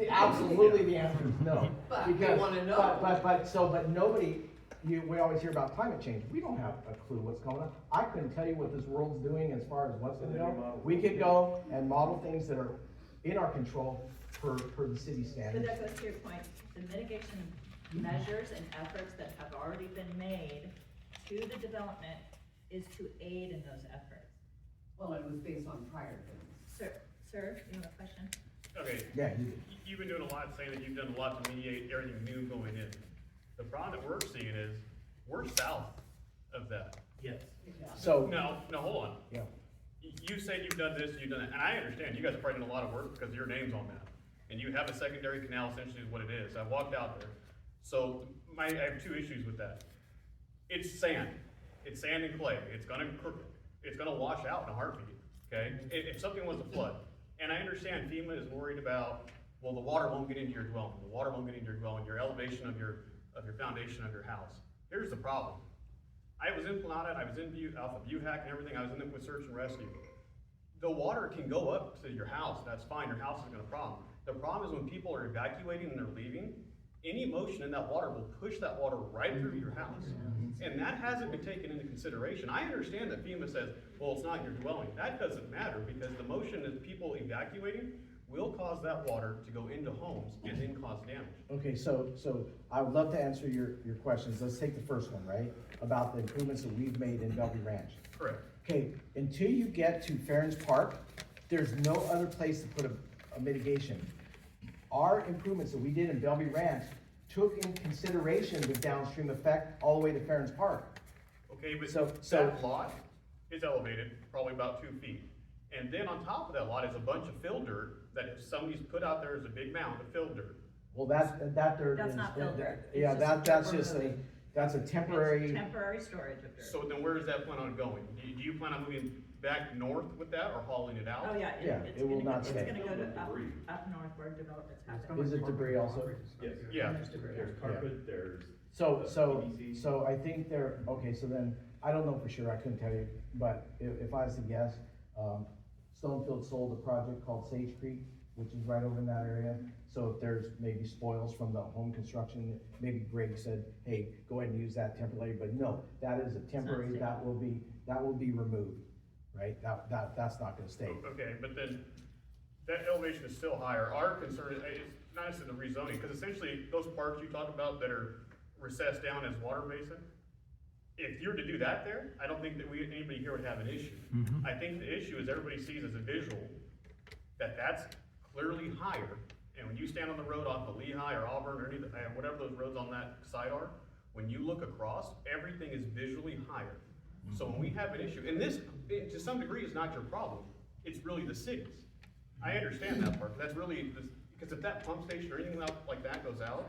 absolutely the answer is no. But we Because- wanna know. But nobody, we always hear about climate change. We don't have a clue what's going on. I couldn't tell you what this world's doing as far as what's gonna go. We could go and model things that are in our control for the city So standards. that goes to your point, the mitigation measures and efforts that have already been made to the development is to aid in those efforts. Well, it was based on prior things. Sir, you have a question? Okay. Yeah, You've been doing a lot, saying that you've done a lot to mediate everything new going in. The problem that we're seeing is, we're south of that. Yes. So, No, hold on. yeah, You said you've done this, you've done that, and I understand, you guys have probably done a lot of work because your name's on that. And you have a secondary canal, essentially is what it is. I walked out there. So, I have two issues with that. It's sand. It's sand and clay. It's gonna wash out in a heartbeat, okay? If something was to flood. And I understand FEMA is worried about, well, the water won't get into your dwelling. The water won't get into your dwelling, your elevation of your foundation of your house. Here's the problem. I was in Planada, I was in Alpha Buhack and everything, I was in it with search and rescue. The water can go up to your house, that's fine, your house isn't gonna problem. The problem is when people are evacuating and they're leaving, any motion in that water will push that water right through your house. And that hasn't been taken into consideration. I understand that FEMA says, well, it's not your dwelling. That doesn't matter because the motion is people evacuating will cause that water to go into homes and then cause damage. okay, so I would love to answer your questions. Let's take the first one, right? About the improvements that we've made in Bellevue Ranch. Correct. Okay, until you get to Farron's Park, there's no other place to put a mitigation. Our improvements that we did in Bellevue Ranch took in consideration the downstream effect all the way to Farron's Park. Okay, but So- that lot is elevated probably about 2 feet. And then on top of that lot is a bunch of fill dirt that if somebody's put out there as a big mound of fill dirt. Well, that dirt That's is. not filled dirt. It's Yeah, just that's dirt just removing. that's a temporary. Temporary storage of dirt. So then where does that plan on going? Do you plan on moving back north with that or hauling it out? Oh, yeah. Yeah, it will not stay. It's gonna go to up north where development's happening. Is it debris also? Yes. Yeah. There's carpet, there's. So PVC. so I think okay, so then, I don't know for sure, I couldn't tell you, but if I was to guess, Stonefield sold a project called Sage Creek, which is right over in that area. So if there's maybe spoils from the home construction, maybe Greg said, hey, go ahead and use that temporarily, but no, that is a temporary, that will be removed, right? That's not gonna stay. Okay, but then that elevation is still higher. Our concern is not necessarily the rezoning, because essentially those parks you talk about that are recessed down as water basin, if you're to do that there, I don't think that anybody here would have an issue. I think the issue is everybody sees as a visual that that's clearly higher. And when you stand on the road off of Lehigh or Auburn or whatever those roads on that side are, when you look across, everything is visually higher. So when we have an issue, and this, to some degree, is not your problem, it's really the city's. I understand that part, that's really, because if that pump station or anything like that goes out,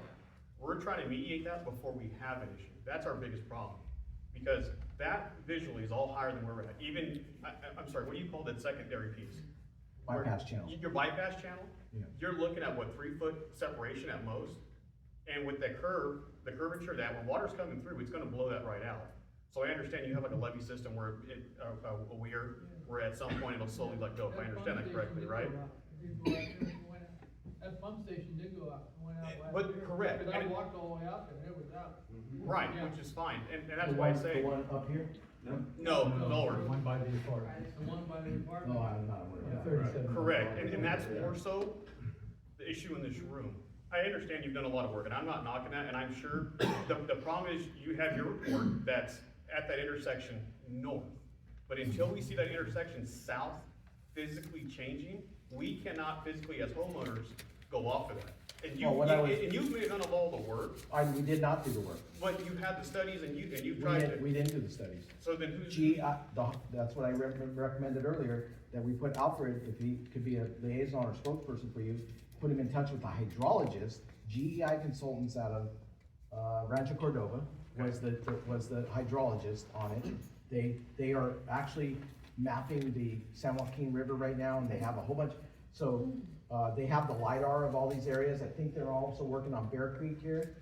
we're trying to mediate that before we have an issue. That's our biggest problem. Because that visually is all higher than where we're at. Even, I'm sorry, what do you call that secondary piece? Bypass channel. Your bypass channel? Yeah. You're looking at what, 3 foot separation at most? And with that curve, the curvature of that, when water's coming through, it's gonna blow that right out. So I understand you have like a levee system where a weir, where at some point it'll slowly let go, if I understand that correctly, right? That pump station did go out, went out last But year. correct. Because I walked all the way out there and it was out. Right, Yeah. which is fine, and that's why I say, The one up here? no, lower. The one by the apartment. No, I'm not aware of that. Correct, and that's more so the issue in this room. I understand you've done a lot of work, and I'm not knocking that, and I'm sure, the problem is, you have your report that's at that intersection north. But until we see that intersection south physically changing, we cannot physically, as homeowners, go off of that. And you've done all the work, We did not do the work. but you had the studies and you've tried to. We didn't do the studies. So then who's? That's what I recommended earlier, that we put Alfred, if he could be a liaison or spokesperson for you, put him in touch with the hydrologist. GEI Consultants out of Rancho Cordova was the hydrologist on it. They are actually mapping the San Joaquin River right now, and they have a whole bunch, so they have the LiDAR of all these areas. I think they're also working on Bear Creek here,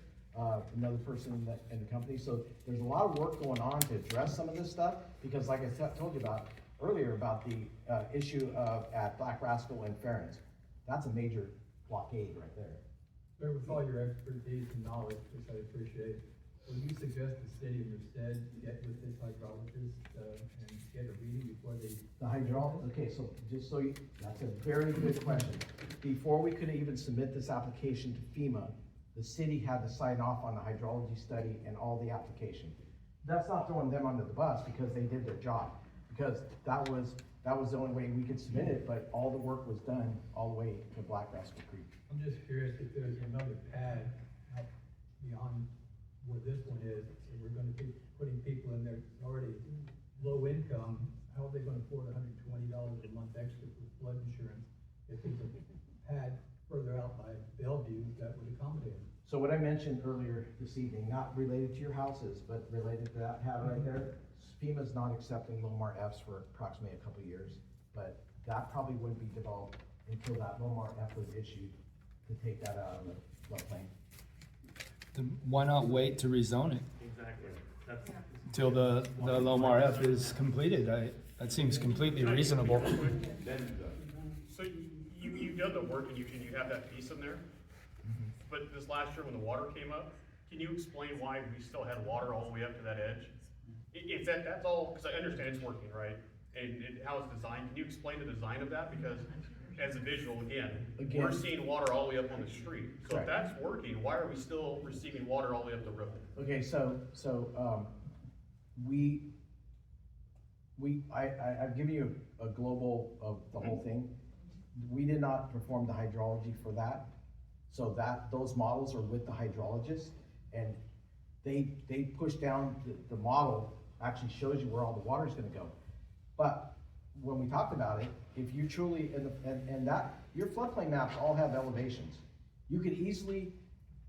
another person in the company. So there's a lot of work going on to address some of this stuff, because like I told you about earlier about the issue at Black Rascal and Farron's. That's a major blockade right there. Sir, with all your expertise and knowledge, which I appreciate, would you suggest the City of Merced get with this hydrologist and get a reading before they? Okay, so just so you, that's a very good question. Before we could even submit this application to FEMA, the city had to sign off on the hydrology study and all the application. That's not throwing them under the bus, because they did their job, because that was the only way we could submit it, but all the work was done all the way to Black Rascal Creek. I'm just curious if there's another pad out beyond where this one is, and we're gonna be putting people in there already low income, how are they gonna afford $120 a month extra for flood insurance if there's a pad further out by Bellevue that would accommodate them? So what I mentioned earlier this evening, not related to your houses, but related to that pad right there, FEMA's not accepting Lomar Fs for approximately a couple of years, but that probably wouldn't be developed until that Lomar F was issued to take that out of the floodplain. Then why not wait to rezone it Exactly. That's, till the Lomar F is completed? That seems completely reasonable. So you've done the work and you have that piece in there, but this last year when the water came up, can you explain why we still had water all the way up to that edge? If that's all, because I understand it's working, right? And how it's designed, can you explain the design of that? Because as a visual, again, we're seeing water all the way up on the street. So if that's working, why are we still receiving water all the way up the road? Okay, I've given you a global of the whole thing. We did not perform the hydrology for that. So those models are with the hydrologist, and they push down, the model actually shows you where all the water's gonna go. But when we talked about it, if you truly, and that, your floodplain maps all have elevations. You could easily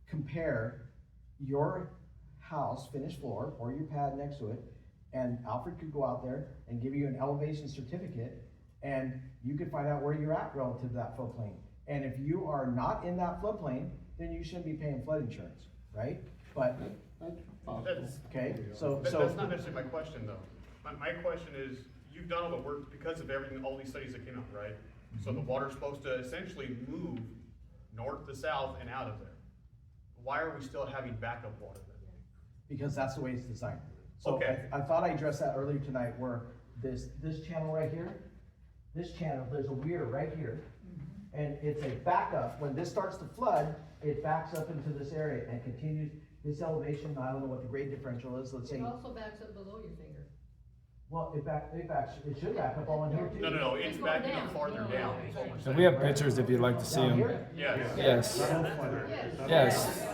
compare your house, finished floor, or your pad next to it, and Alfred could go out there and give you an elevation certificate, and you could find out where you're at relative to that floodplain. And if you are not in that floodplain, then you shouldn't be paying flood insurance, right? But, okay, so. That's not necessarily my question though. My question is, you've done all the work because of everything, all these studies that came out, right? So the water's supposed to essentially move north to south and out of there. Why are we still having backup water then? Because that's the way it's designed. So Okay. I thought I addressed that earlier tonight, where this channel right here, this channel, there's a weir right here, and it's a backup. When this starts to flood, it backs up into this area and continues this elevation. I don't know what the grade differential is, let's say. It also backs up below your finger. Well, it should back up all in here too. No, it's backing up farther down. is what we're So saying. we have pictures if you'd like to see Down them. here? Yes. Yes.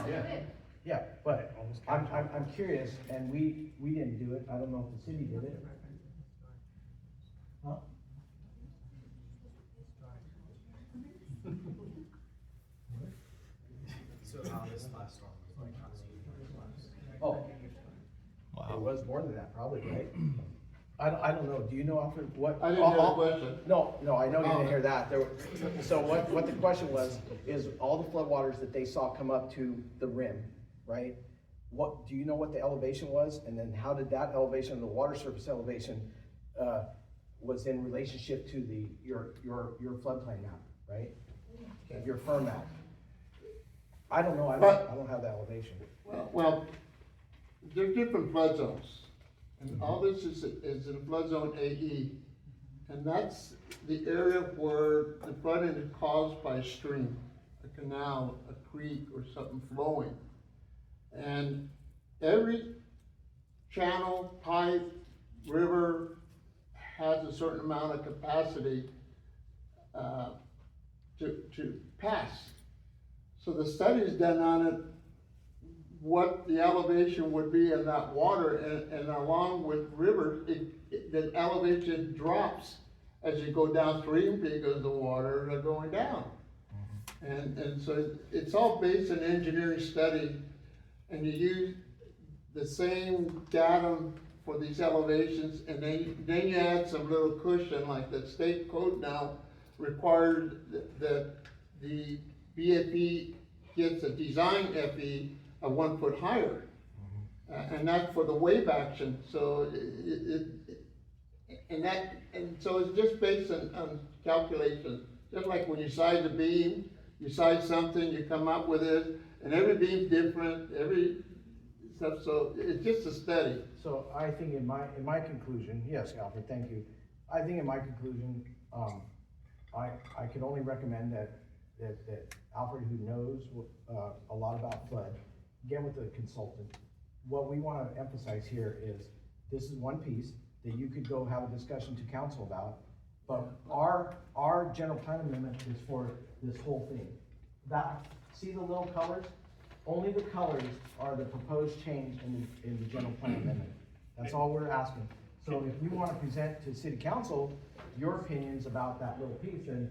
Yeah, but I'm curious, and we didn't do it, I don't know if the city did it. Huh? So how this last storm was like, how many years last? Oh. Wow. It was more than that, probably, right? I don't know, do you know, Alfred, what? I didn't hear the question. No, I know you didn't hear that. So what the question was, is all the floodwaters that they saw come up to the rim, right? Do you know what the elevation was? And then how did that elevation, the water surface elevation, was in relationship to your floodplain map, right? Your firm map. I don't know, I don't have the elevation. Well, there's different flood zones, and all this is in flood zone AE, and that's the area where the flooding is caused by a stream, a canal, a creek, or something flowing. And every channel, pipe, river has a certain amount of capacity to pass. So the study's done on it, what the elevation would be in that water, and along with rivers, the elevation drops as you go downstream because the waters are going down. And so it's all based on engineering study, and you use the same datum for these elevations, and then you add some little cushion, like the state code now requires that the BFE gets a design FE of 1 foot higher. And that's for the wave action, so so it's just based on calculations. Just like when you size a beam, you size something, you come up with it, and every beam's different, every stuff, so it's just a study. So I think in my conclusion, yes, Alfred, thank you. I think in my conclusion, I could only recommend that Alfred, who knows a lot about flood, get with a consultant. What we want to emphasize here is this is one piece that you could go have a discussion to council about, but our general plan amendment is for this whole thing. See the little colors? only the colors are the proposed change in the general plan amendment. That's all we're asking. So if you wanna present to city council your opinions about that little piece, then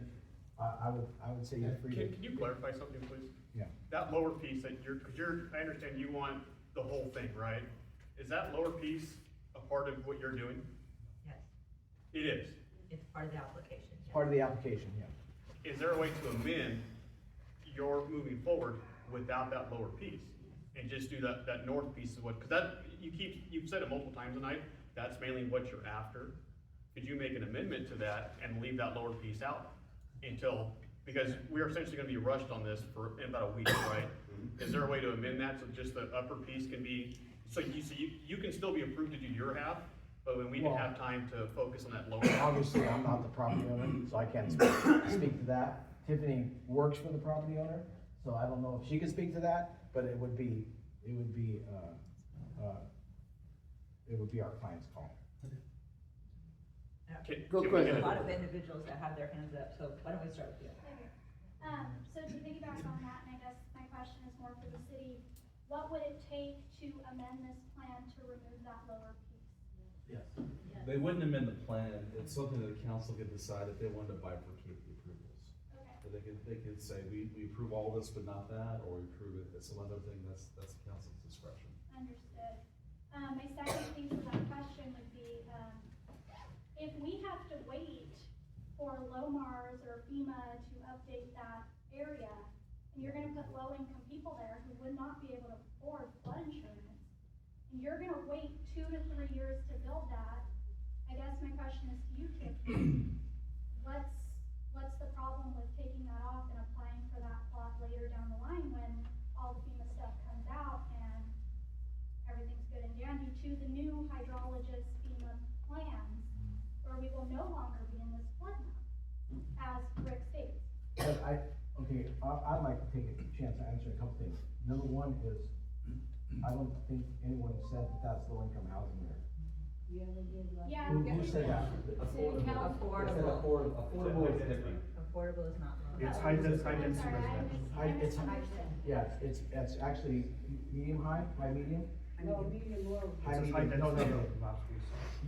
I would say you're free to. Can you clarify something, please? Yeah. That lower piece that I understand you want the whole thing, right? Is that lower piece a part of what you're doing? Yes, It is. it's part of the application. It's part of the application, yeah. Is there a way to amend your moving forward without that lower piece? And just do that north piece of what, cause that, you've said it multiple times tonight, that's mainly what you're after. Could you make an amendment to that and leave that lower piece out until, because we're essentially gonna be rushed on this in about a week, right? Is there a way to amend that so just the upper piece can be, so you can still be approved to do your half, but when we can have time to focus on that lower half? Obviously, I'm not the property owner, so I can't speak to that. Tiffany works for the property owner, so I don't know if she could speak to that, but it would be our client's call. A lot of individuals that have their hands up, so why don't we start with you? So to piggyback on that, and I guess my question is more for the city, what would it take to amend this plan to remove that lower piece? Yes. They wouldn't amend the plan, it's something that the council could decide if they wanted to bifurcate the approvals. Okay. But they could say, we approve all this but not that, or we approve it, it's some other thing, that's the council's discretion. Understood. My second piece of that question would be, if we have to wait for Lomars or FEMA to update that area, and you're gonna put low-income people there who would not be able to afford flood insurance, and you're gonna wait 2 to 3 years to build that, I guess my question is to you, Tiffany, what's the problem with taking that off and applying for that plot later down the line when all the FEMA stuff comes out and everything's good and dandy to the new hydrologist FEMA plans, where we will no longer be in this flood map, as Rick states? But I'd like to take a chance to answer a couple things. Number one is, I don't think anyone said that that's low-income housing there. Yeah. Who said that? Affordable. Affordable is different. Affordable is not low. It's high density residential. It's actually medium high medium? No, medium low. High It's high medium, no, density. no.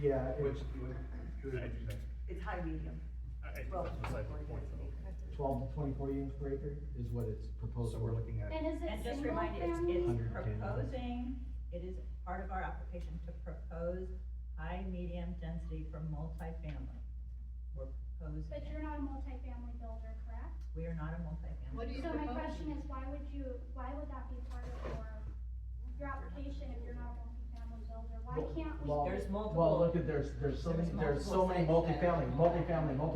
Yeah, It's high medium. 12 to 24 units per acre is what it's proposed. So we're looking at. And is it And just single remind you, family? it is part of our application to propose high, medium density for multifamily. We're proposing. But you're not a multifamily builder, correct? We are not a multifamily. What do you So my propose? question is, why would that be part of your application if you're not a multifamily builder? Why can't we? Well, There's multiple. Well, look at, there's so many multiple sites that- multifamily.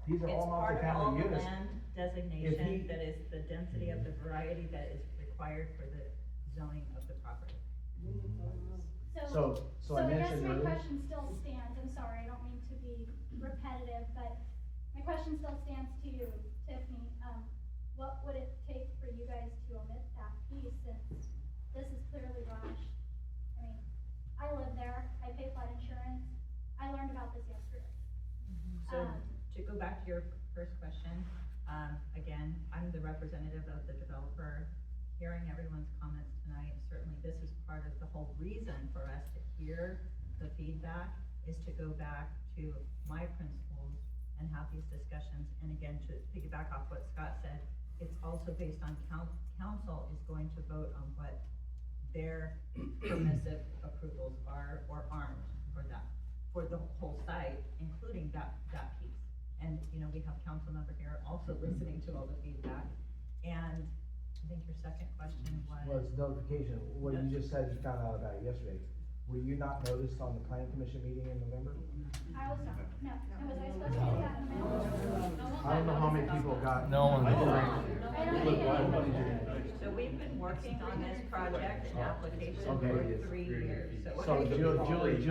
These are It's all part of all multifamily the units. land designation that is the density of the variety that is required for the zoning of the property. So I I guess mentioned my earlier. question still stands, I'm sorry, I don't mean to be repetitive, but my question still stands to you, Tiffany. What would it take for you guys to omit that piece, since this is clearly rushed? I mean, I live there, I pay flood insurance, I learned about this yesterday. So to go back to your first question, again, I'm the representative of the developer. Hearing everyone's comments tonight, certainly this is part of the whole reason for us to hear the feedback, is to go back to my principles and have these discussions. And again, to piggyback off what Scott said, it's also based on council is going to vote on what their permissive approvals are or aren't for that, for the whole site, including that piece. And, we have council member here also listening to all the feedback. And I think your second question Was notification, what you just said, you found out about it yesterday. Were you not noticed on the planning commission meeting in November? I was not, no, was I supposed to do that in the mail? I don't know how many people got. No one. I don't think it So we've been working on this project and application Okay. for 3 years. So Julie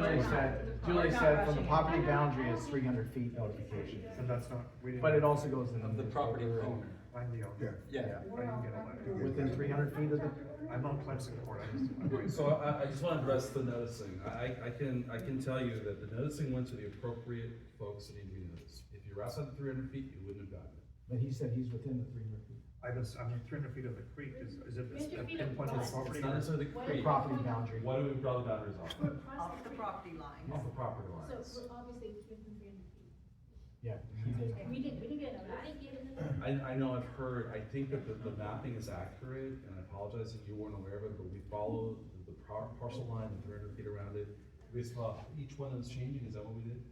said from the property boundary is 300 feet notification. So that's not, we didn't. But it also goes in Of the property owner. I'm the owner. Yeah. I didn't get a letter. within 300 feet of the. I'm on Clemson Court, I just. So I just want to address the noticing. I can tell you that the noticing went to the appropriate folks that need to be noticed. If you're outside the 300 feet, you wouldn't have gotten it. But he said he's within the 300 feet. I'm 300 feet of the creek, is it a 300 feet of pinpoint on the what? property? It's not necessarily the What creek. is- Property boundary. Why do we draw the boundaries off? Off the property line. Off the property lines. So we're obviously within 300 feet. Yeah. We didn't get it, I didn't get it. I know I've heard, I think that the mapping is accurate, and I apologize if you weren't aware of it, but we follow the parcel line, the 300 feet around it. We saw each one that was changing, is that what we did?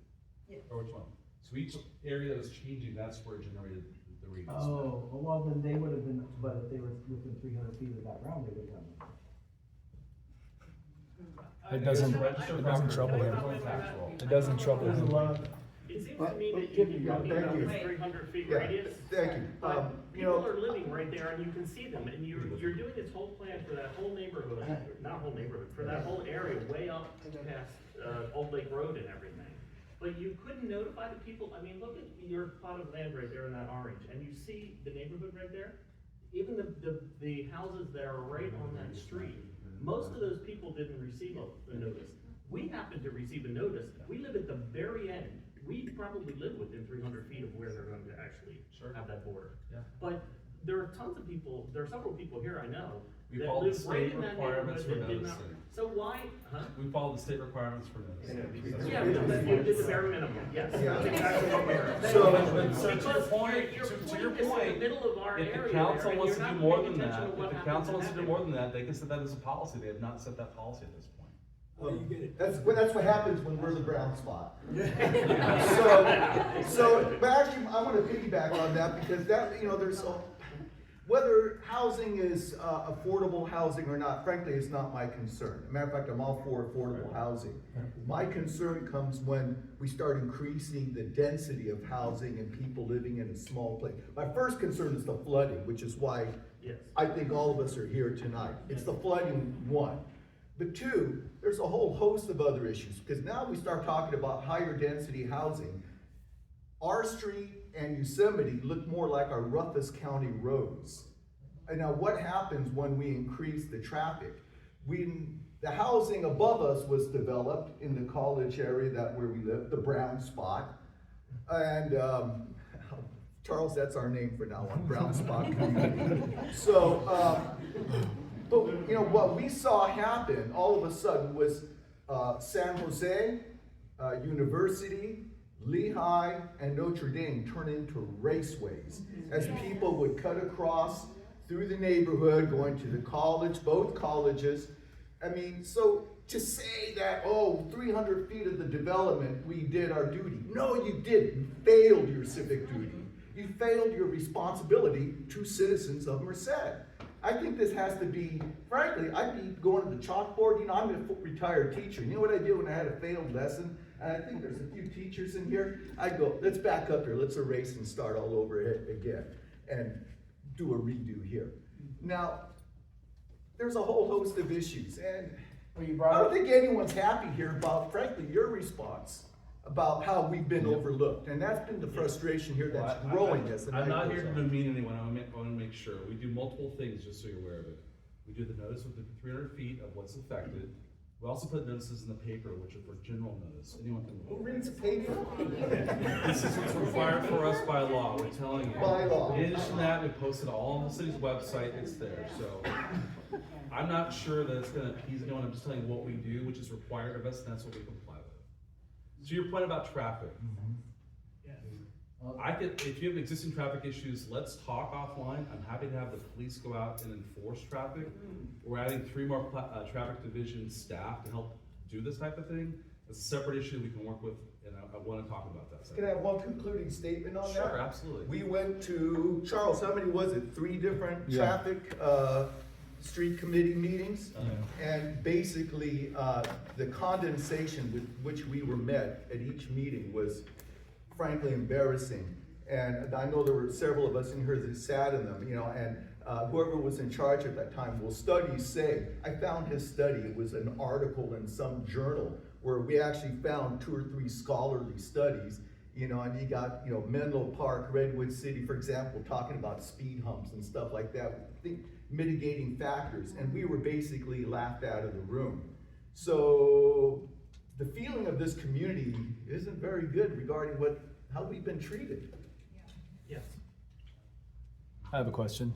Yeah. Or which one? So each area that was changing, that's where it generated the readings. Oh, well, then they would have been, but if they were within 300 feet of that round, they would have done It doesn't trouble him. It doesn't trouble It him. seems to me that Thank you're you. talking about Thank you. this 300 feet Yeah, radius. thank you. But You know- people are living right there and you can see them, and you're doing this whole plan for that whole neighborhood, not whole neighborhood, for that whole area way up past, Old Lake Road and everything. But you couldn't notify the people, I mean, look at your plot of land right there in that orange, and you see the neighborhood right there? Even the houses that are right on that street, most of those people didn't receive a notice. We happened to receive a notice, we live at the very end, we probably live within 300 feet of where they're going to actually have that border. Yeah. But there are tons of people, there are several people here I know We that follow the live right state in that requirements neighborhood for that did not. noticing. So why, huh? We follow the state requirements for notice. Yeah, but you did the bare minimum, yes, Yeah. that's exactly what we're. So- to your Because point, your to your point is in the point, middle of our if area the there, council and wants you're to do not more paying than attention that, to what if the happens council in wants to that do more than that, they can set that as a policy. They have not set that policy at this point. That's what happens when we're the brown spot. Yeah. But actually, I want to piggyback on that because that, you know, whether housing is affordable housing or not, frankly, is not my concern. As a matter of fact, I'm all for affordable housing. My concern comes when we start increasing the density of housing and people living in a small place. My first concern is the flooding, which is why I think all of us are here tonight. It's the flooding, one. But two, there's a whole host of other issues, because now we start talking about higher density housing. Our street and Yosemite look more like our roughest county roads. And now what happens when we increase the traffic? The housing above us was developed in the college area where we live, the brown spot. And Charles, that's our name for now on, Brown Spot Community. So, but you know, what we saw happen all of a sudden was San Jose, University, Lehigh, and Notre Dame turn into raceways as people would cut across through the neighborhood, going to the college, both colleges. I mean, so to say that, 300 feet of the development, we did our duty. No, you didn't. You failed your civic duty. You failed your responsibility to citizens of Merced. I think this has to be, frankly, I'd be going to the chalkboard. You know, I'm a retired teacher. You know what I did when I had a failed lesson? And I think there's a few teachers in here. I go, let's back up here. Let's erase and start all over it again and do a redo here. Now, there's a whole host of issues. And I don't think anyone's happy here about, frankly, your response about how we've been overlooked. And that's been the frustration here that's growing this. And I'm not here to demean anyone. I want to make sure. We do multiple things, just so you're aware of it. We do the notice with the 300 feet of what's affected. We also put notices in the paper, which are for general notice. Anyone can. Who reads the paper? This is what's required for us by law. We're telling you. By law. In addition to that, we posted all on the city's website. It's there. So I'm not sure that it's going to appease anyone. I'm just telling you what we do, which is required of us, and that's what we comply with. To your point about traffic. If you have existing traffic issues, let's talk offline. I'm happy to have the police go out and enforce traffic. We're adding 3 more traffic division staff to help do this type of thing. It's a separate issue we can work with, and I want to talk about that. Can I have one concluding statement on that? Sure, absolutely. We went to, Charles, how many was it? 3 different traffic street committee meetings? And basically, the condensation with which we were met at each meeting was frankly embarrassing. And I know there were several of us in here that sat in them, you know, and whoever was in charge at that time, well, studies say, I found his study, it was an article in some journal where we actually found 2 or 3 scholarly studies, you know, and you got, you know, Menlo Park, Redwood City, for example, talking about speed humps and stuff like that, mitigating factors, and we were basically laughed out of the room. So the feeling of this community isn't very good regarding how we've been treated. Yes. I have a question.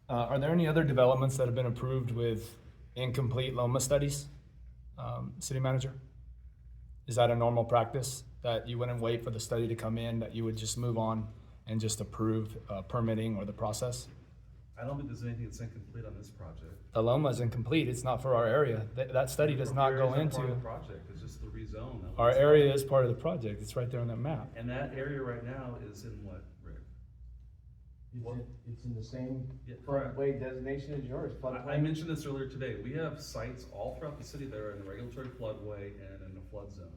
Are there any other developments that have been approved with incomplete LOMA studies, city manager? Is that a normal practice, that you wouldn't wait for the study to come in, that you would just move on and just approve permitting or the process? I don't think there's anything that's incomplete on this project. The LOMA is incomplete, it's not for our area. That study does not go Areas aren't part of into, the project, it's just the rezone. that our was- area is part of the project, it's right there on that map. And that area right now is in what, Rick? It's in the same Yeah, correct. floodway designation as yours, I floodplain. mentioned this earlier today, we have sites all throughout the city that are in the regulatory floodway and in the flood zone.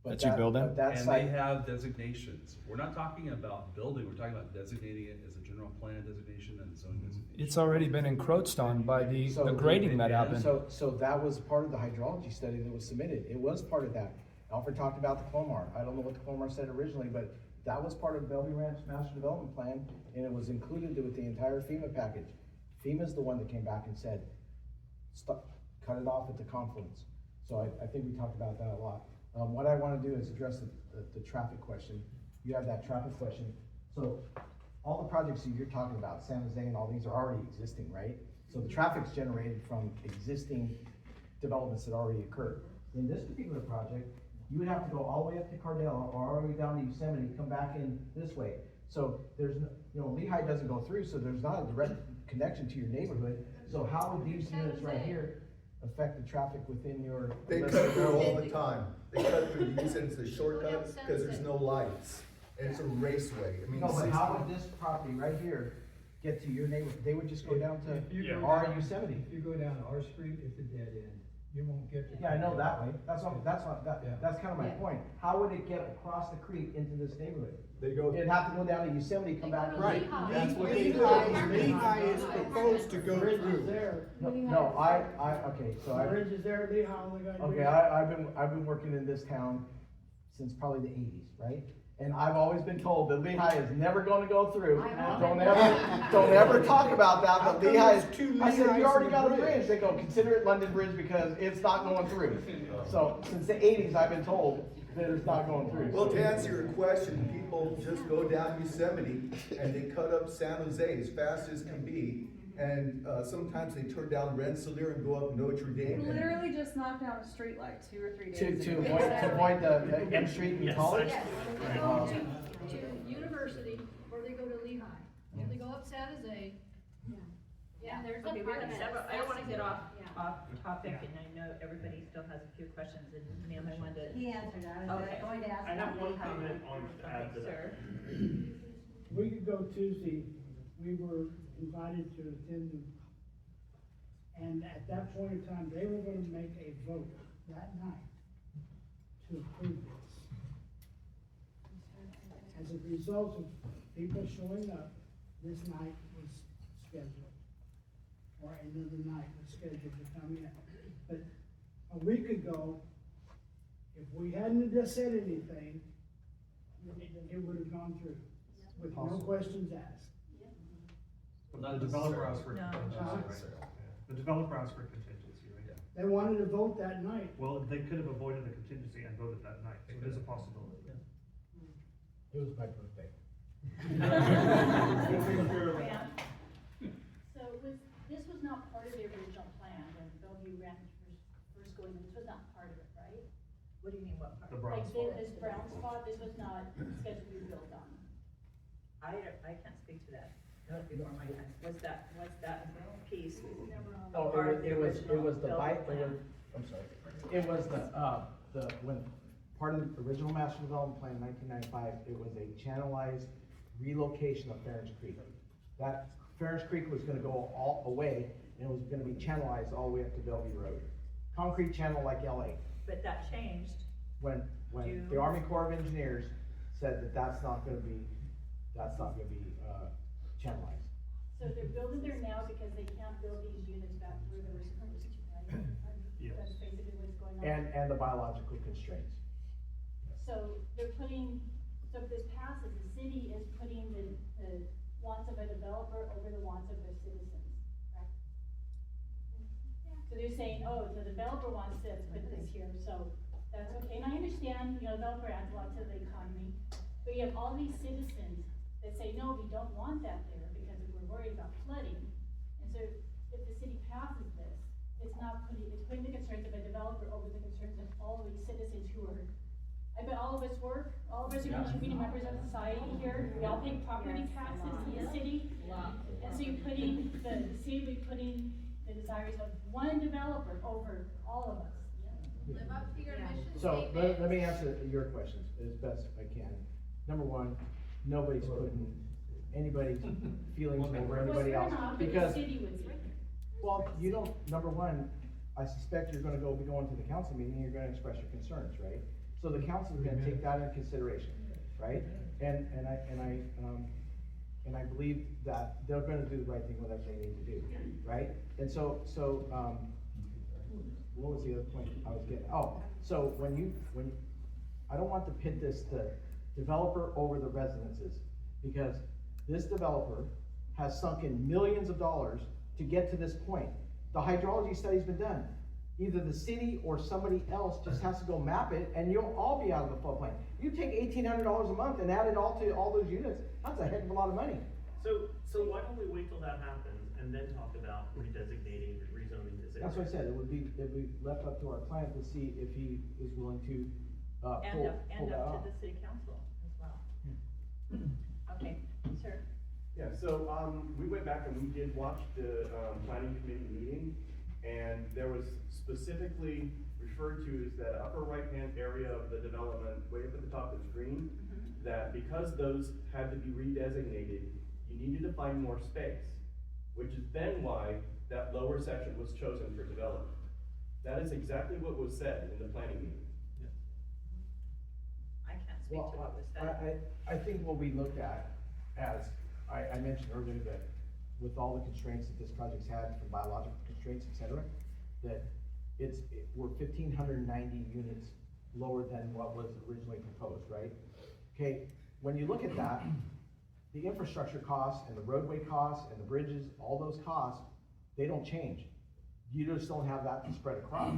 But that you build in? but that And site- they have designations. We're not talking about building, we're talking about designating it as a general plan designation and zone designation. It's already been encroached on by the So- grading that happened. So that was part of the hydrology study that was submitted. It was part of that. Alfred talked about the Clomar. I don't know what the Clomar said originally, but that was part of Bellevue Ranch Master Development Plan, and it was included with the entire FEMA package. FEMA's the one that came back and said, stop, cut it off at the confluence. So I think we talked about that a lot. What I wanna do is address the traffic question. You have that traffic question. So all the projects that you're talking about, San Jose and all these are already existing, right? So the traffic's generated from existing developments that already occurred. In this particular project, you would have to go all the way up to Cardell or all the way down to Yosemite, come back in this way. So there's, Lehigh doesn't go through, so there's not a direct connection to your neighborhood. So how would these units right here affect the traffic within your? They cut through all the time. They cut through, you said it's a shortcut, because there's no lights. And it's a raceway. I mean, No, but 60 how would this property right here get to your neighborhood? They would just go down to Yeah. our Yosemite. If you go down our street, it's a dead end. You won't get to. Yeah, I know that way. That's kind of my Yeah. point. How would it get across the creek into this neighborhood? They go. It'd have to go down to Yosemite, come back. Right. That's what they do. Lehigh is proposed to go through. No, okay, so Bridge is there, Lehigh only got. okay, I've been working in this town since probably the 80s, right? And I've always been told that Lehigh is never gonna go through. Don't ever talk about that, but Lehigh is, I said, you already got a bridge. They go, consider it London Bridge because it's not going through. So since the 80s, I've been told that it's not going through. Well, to answer your question, people just go down Yosemite and they cut up San Jose as fast as can be. And sometimes they turn down Rensselaer and go up Notre Dame. and- Literally just knocked down a street light 2 or 3 days To ago. avoid the M Street and Yes. College? Yes, they go to University, or they go to Lehigh, or they go up San Jose. Yeah, there's, Okay, we have that's- several, I don't wanna get off Yeah. topic, and I know everybody still has a few questions, and ma'am, I wanted to. He answered, I was Okay. going to ask. I have about one Lehigh. comment on to add to that. Sir, A week ago Tuesday, we were invited to attend the, and at that point in time, they were gonna make a vote that night to approve this. As a result of people showing up, this night was scheduled, or another night was scheduled to come in. But a week ago, if we hadn't have just said anything, it would have gone through, with no questions asked. Not The developer asked for No. contingency, right? The developer asked for contingency, right? They wanted to vote that night. Well, they could have avoided the contingency and voted that night, so it is a possibility. It was my birthday. ma'am, So this was not part of the original plan when Bellevue Ranch was first going in, this was not part of it, right? what do you mean, what part? The brown Like spot. this brown spot, this was not scheduled to be built on. I can't speak to that, that was before my time, was that piece? Oh, part of the it was the original bike, plan? I'm sorry. It was when, part of the original master development plan in 1995, it was a channelized relocation of Ferris Creek. That Ferris Creek was gonna go all away, and it was gonna be channelized all the way up to Bellevue Road. Concrete channel like LA. But that changed, When the Army Corps of Engineers said that that's not gonna be channelized. So they're building there now because they can't build these units back where they were supposed to, right? Yes. That's basically what's going on. And the biological constraints. So they're putting, so if this passes, the city is putting the wants of a developer over the wants of the citizens, right? So they're saying, oh, the developer wants to put this here, so that's okay, and I understand, developer adds a lot to the economy, but you have all these citizens that say, no, we don't want that there, because worried about flooding. And so if the city passes this, it's putting the concerns of a developer over the concerns of all of these citizens who are, I bet all of us work, all of us are contributing members of society here, we all pay property taxes to the city. And so you're putting, the city will be putting the desires of one developer over all of us. Live up to your mission So, statement. let me answer your questions as best I can. Number one, nobody's putting anybody's feelings over anybody else, because, well, you don't, number one, I suspect you're gonna be going to the council meeting, and you're gonna express your concerns, right? So the council is gonna take that into consideration, right? And I believe that they're gonna do the right thing, whatever they need to do, right? And so, what was the other point I was getting? Oh, so I don't want to pit this to developer over the residences, because this developer has sunk in millions of dollars to get to this point. The hydrology study's been done. Either the city or somebody else just has to go map it, and you'll all be out of the floodplain. You take $1,800 a month and add it all to all those units, that's a heck of a lot of money. So why don't we wait till that happens and then talk about redesignating, rezoning this area? That's what I said, it would be left up to our client to see if he is willing to, pull And that up off. to the city council as well. Okay, sir. Yeah, so, we went back and we did watch the, planning committee meeting, and there was specifically referred to as that upper right-hand area of the development, way up at the top that's green, that because those had to be redesignated, you needed to find more space, which is then why that lower section was chosen for development. That is exactly what was said in the planning meeting. I can't speak to what was said. I think what we looked at, as I mentioned earlier, that with all the constraints that this project's had, from biological constraints, et cetera, that we're 1,590 units lower than what was originally proposed, right? Okay, when you look at that, the infrastructure costs and the roadway costs and the bridges, all those costs, they don't change. You just don't have that to spread across.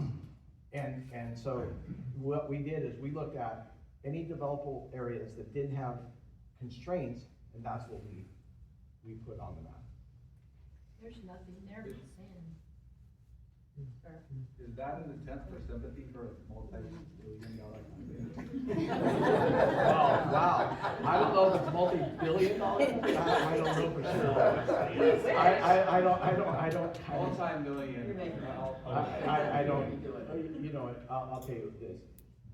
And so what we did is we looked at any developable areas that didn't have constraints, and that's what we put on the map. There's nothing there but sand. Sir? Is that an attempt for sympathy for a multi-billion-dollar company? Wow, I don't know if it's multi-billion dollars, I don't know for sure. I don't. Multi-million. I don't, you know, I'll tell you this,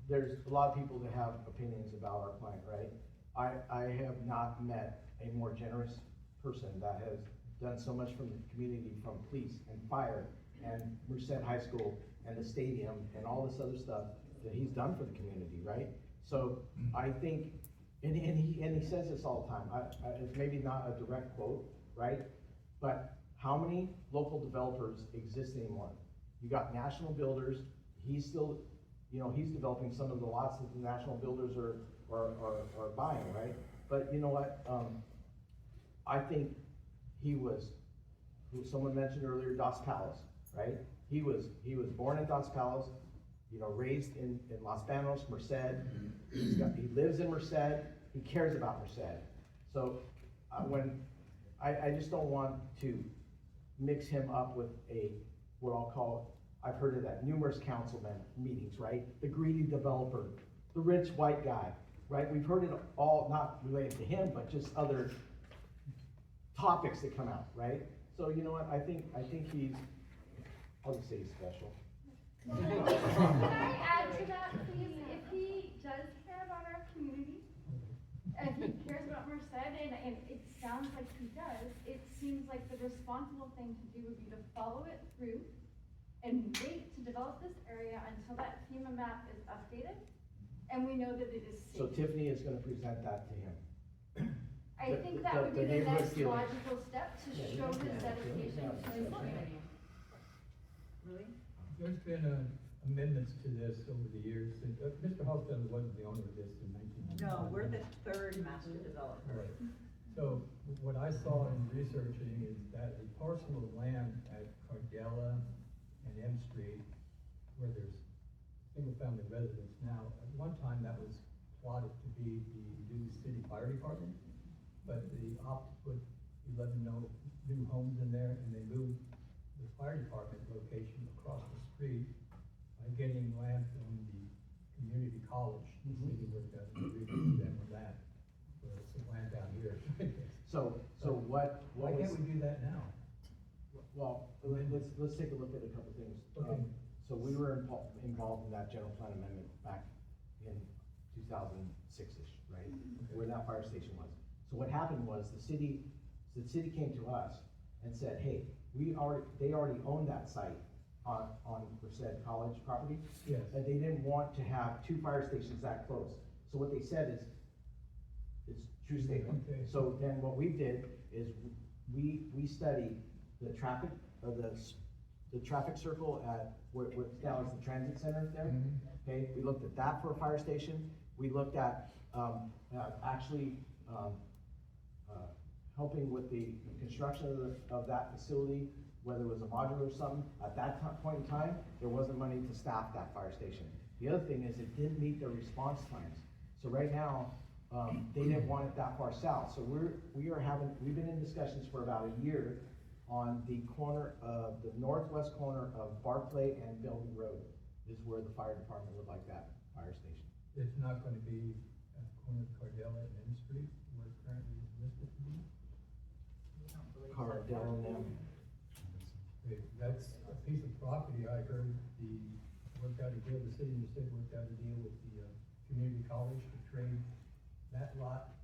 there's a lot of people that have opinions about our client, right? I have not met a more generous person that has done so much from the community, from police and fire and Merced High School and the stadium and all this other stuff that he's done for the community, right? So I think, and he says this all the time, it's maybe not a direct quote, right? But how many local developers exist anymore? You got national builders, he's still, you know, he's developing some of the lots that the national builders are buying, right? But you know what, I think he was, who someone mentioned earlier, Dos Palos, right? He was born in Dos Palos, you know, raised in Los Banos, Merced. He lives in Merced. He cares about Merced. So I just don't want to mix him up with what I'll call, I've heard of that, numerous councilmen meetings, right? The greedy developer, the rich white guy, right? We've heard it all, not related to him, but just other topics that come out, right? So you know what, I think he's, I'll just say he's special. Can I add to that, please? If he does care about our community, if he cares about Merced, and it sounds like he does, it seems like the responsible thing to do would be to follow it through and wait to develop this area until that FEMA map is updated, and we know that it is safe. So Tiffany is gonna present that to him. I think that would be the next logical step to show his dedication to his community. Really? There's been amendments to this over the years, and Mr. Halston wasn't the owner of this in 1999. No, we're the third master developer. Right. So what I saw in researching is that a parcel of land at Cardella and M Street, where there's single-family residence now, at one time that was plotted to be the new city fire department, but the opt put we let them know new homes in there, and they moved the fire department location across the street by getting land from the community college. The city worked out an agreement with them on that, for some land down here. So what Why was? can't we do that now? Well, let's take a look at a couple things. Okay. So we were involved in that general plan amendment back in 2006-ish, right? Where that fire station was. So what happened was the city came to us and said, hey, they already own that site on Merced College property. Yes. And they didn't want to have two fire stations that close. So what they said is, it's true statement. Okay. So then what we did is we studied the traffic, or the traffic circle at where now is the transit center there. Okay, we looked at that for a fire station. We looked at helping with the construction of that facility, whether it was a modular or something. At that point in time, there wasn't money to staff that fire station. The other thing is it didn't meet their response times. So right now, they didn't want it that far south. So we've been in discussions for about a year on the corner of the northwest corner of Barclay and Bellevue Road is where the fire department would like that fire station. It's not gonna be at the corner of Cardella and M Street, where it currently is listed to be? Cardell and them. Okay, that's a piece of property I heard worked out a deal, the city and the state worked out a deal with the community college to trade that lot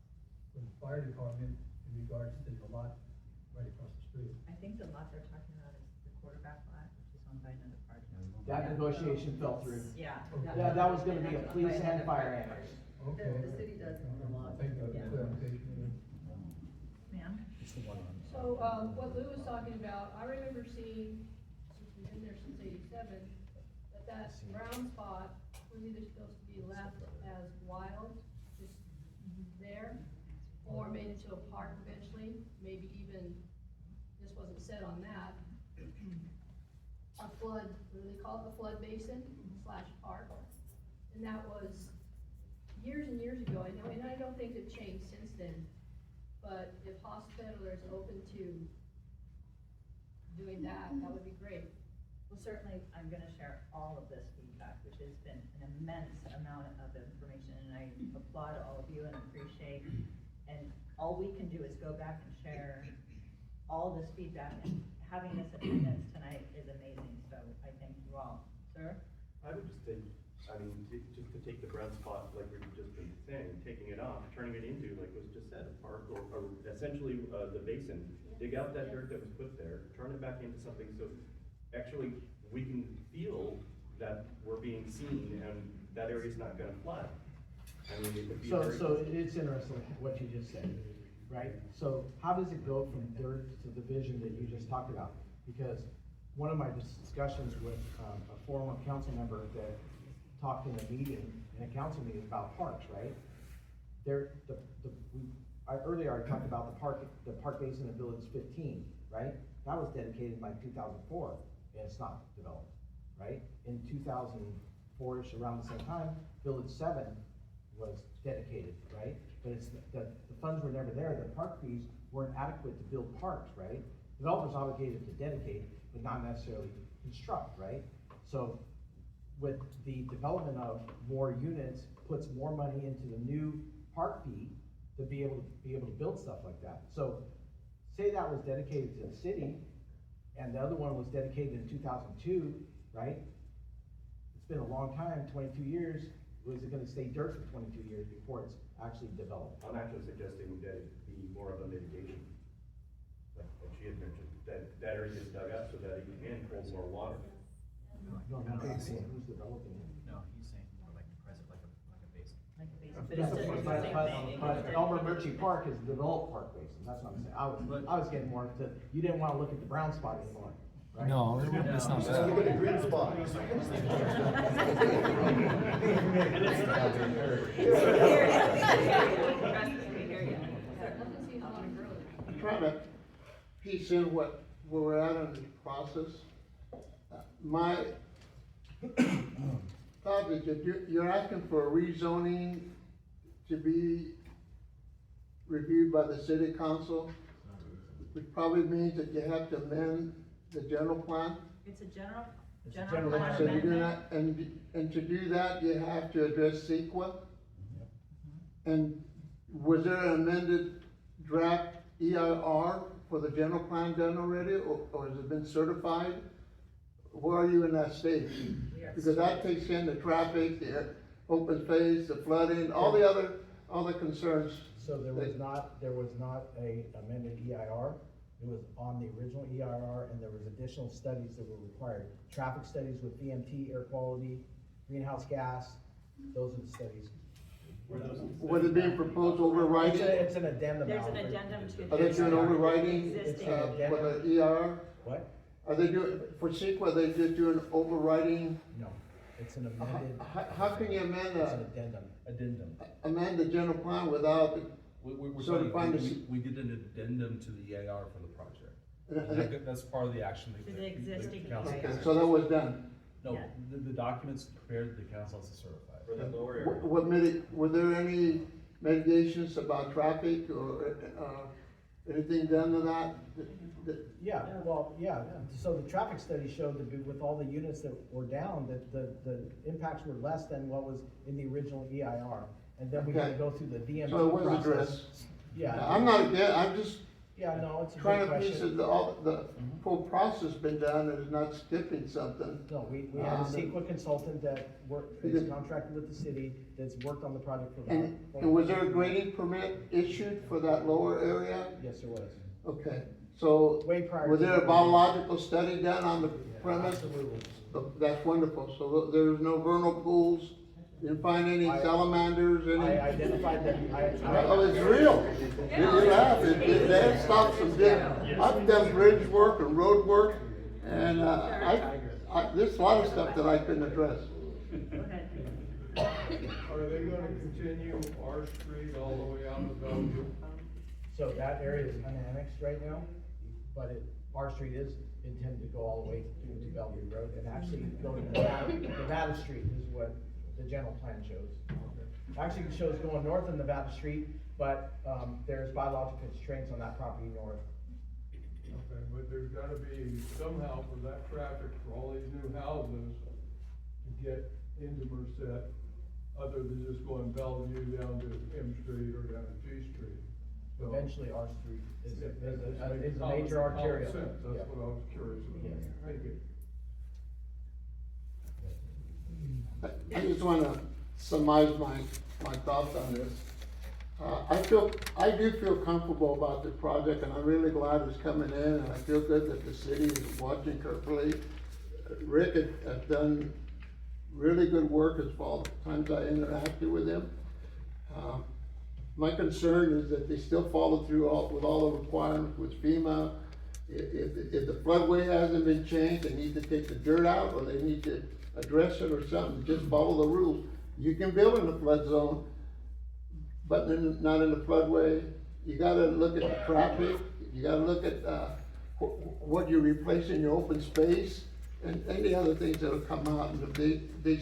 for the fire department in regards to the lot right across the street. I think the lot they're talking about is the quarterback lot, which is owned by another party. That negotiation fell through. Yeah. Yeah, that was gonna be a police and fire annex. Okay. The city does own a lot. Thank you for the Yeah. clarification. Ma'am? So, what Lou was talking about, I remember seeing, since we've been there since '87, that brown spot was either supposed to be left as wild, just there, or made into a park eventually, maybe even, this wasn't said on that, a flood, what do they call it, the flood basin / park. And that was years and years ago, I know, and I don't think it changed since then. But if Hospitaller is open to doing that, that would be great. Well, certainly, I'm gonna share all of this feedback, which has been an immense amount of information, and I applaud all of you and appreciate, and all we can do is go back and share all this feedback, and having this attendance tonight is amazing, so I thank you all. Sir? I would just say, just to take the brown spot, like we've just been saying, taking it off, turning it into, like was just said, a park, or essentially, the basin, dig out that dirt that was put there, turn it back into something, so actually, we can feel that we're being seen, and that area's not gonna flood. I mean, it could be. So it's interesting what you just said, right? So how does it go from dirt to the vision that you just talked about? Because one of my discussions with a former council member that talked in a meeting, in a council meeting about parks, right? Earlier I talked about the park basin in Village 15, right? That was dedicated by 2004, and it's not developed, right? In 2004-ish, around the same time, Village 7 was dedicated, right? But it's the funds were never there. The park fees weren't adequate to build parks, right? Developers obligated to dedicate, but not necessarily construct, right? So with the development of more units, puts more money into the new park fee to be able to build stuff like that. So say that was dedicated to the city, and the other one was dedicated in 2002, right? It's been a long time, 22 years. Was it gonna stay dirt for 22 years before it's actually developed? I'm actually suggesting that it be more of a mitigation, like she had mentioned, that area is dug up so that it can hold more water. No, I'm not saying who's developing it. No, he's saying more like depressive, like a basin. Like a basin, but it's still the same thing. But Elmer Murchie Park is a developed park basin, that's what I'm saying. I was getting more to, you didn't wanna look at the brown spot anymore, right? No, it's not Just look at the green spot. I'm trying to piece in where we're at in the process. My thought is that you're asking for a rezoning to be reviewed by the city council. which probably means that you have to amend the general plan. It's a general And plan so to do amendment. that, and to do that, you have to address CEQA. And was there an amended draft EIR for the general plan done already, or has it been certified? Where are you in that stage? Because that takes in the traffic, the open space, the flooding, all the concerns. So there was not a amended EIR. It was on the original EIR, and there was additional studies that were required. Traffic studies with VMT, air quality, greenhouse gas, those are the studies. What is being proposed overriding? It's an addendum. There's an Alfred. addendum to. Are they doing overriding, Existing. for the EIR? What? Are they doing, for CEQA, are they just doing overriding? No, it's an amended. How can you amend It's an addendum. amend the general plan without We're certifying the? we did an addendum to the EIR for the project. Uh, That's part of the action that To the existing council. Okay, so that was done. No, Yeah. the documents prepared, the council has to certify. For the lower area. Were there any mitigations about traffic or, anything done to that? Yeah, so the traffic study showed that with all the units that were down, that the impacts were less than what was in the original EIR. And then we had to Okay. go through the DMT So it was process. addressed. Yeah. I'm not again, I'm just Yeah, no, it's a trying good to piece question. the whole process been done and is not skipping something. No, we had a CEQA consultant that is contracted with the city, that's worked on the project for about. And was there a grading permit issued for that lower area? Yes, there was. Okay, so Way prior was to there a the- biological study done on the premise? Absolutely. That's wonderful, so there's no vernal pools, you didn't find any salamanders, any? I identified that, Oh, it's real. You laugh, they have stopped some big, I've done bridge work and road work, and, there's a lot of stuff that I couldn't address. Go ahead. Are they gonna continue our street all the way out to Bellevue? So that area is unannexed right now, but our street is intended to go all the way through to Bellevue Road, and actually go to Nevada Street is what the general plan shows. Actually, it shows going north on Nevada Street, but, there's biological constraints on that property north. Okay, but there's gotta be somehow for that traffic, for all these new houses, to get into Merced, other than just going Bellevue down to M Street or down to G Street. So- Eventually, our street is Yeah, a makes major common arterial. sense. That's Yeah. what I was curious about. Yes. Thank you. I just wanna surmise my thoughts on this. I do feel comfortable about this project, and I'm really glad it's coming in, and I feel good that the city is watching carefully. Rick has done really good work as far as times I interacted with him. My concern is that they still follow through with all the requirements with FEMA. If the floodway hasn't been changed, they need to take the dirt out, or they need to address it or something, just follow the rules. You can build in the flood zone, but not in the floodway. You gotta look at the traffic, you gotta look at, what you're replacing your open space, and any other things that'll come out. And if they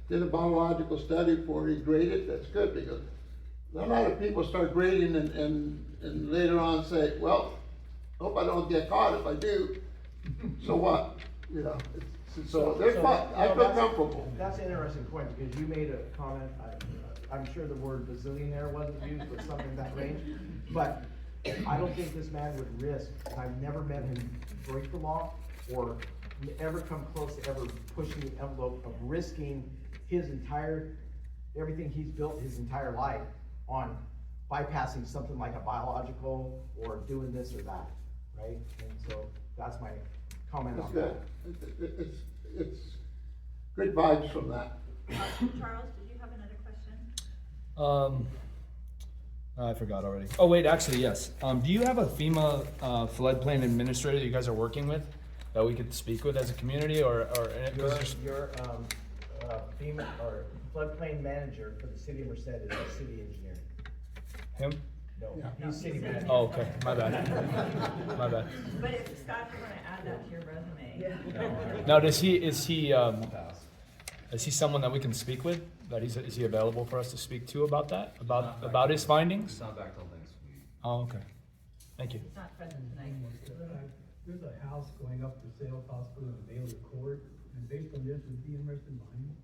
did a biological study before they grade it, that's good, because a lot of people start grading and later on say, well, hope I don't get caught. If I do, so what? You know, so they're fine. I feel comfortable. That's an interesting point, because you made a comment, I'm sure the word bazillionaire wasn't used, but something in that range. But I don't think this man would risk, I've never met him break the law, or ever come close to ever pushing the envelope of risking everything he's built his entire life on bypassing something like a biological, or doing this or that, right? And so, that's my comment That's on good. that. It's good vibes from that. Charles, did you have another question? I forgot already. Oh, wait, actually, yes. Do you have a FEMA floodplain administrator that you guys are working with that we could speak with as a community, or Your FEMA, or floodplain manager for the city of Merced is the city engineer. him? No, Yeah. he's city manager. Oh, okay, my bad. My bad. But if Scott, you wanna add that to your resume. Now, is he someone that we can speak with? Is he available for us to speak to about that? About his findings? It's not back till next week. Oh, okay. Thank you. He's not present tonight. There's a house going up for sale possibly in the Bailey Court, and based on this, would be interested in buying it?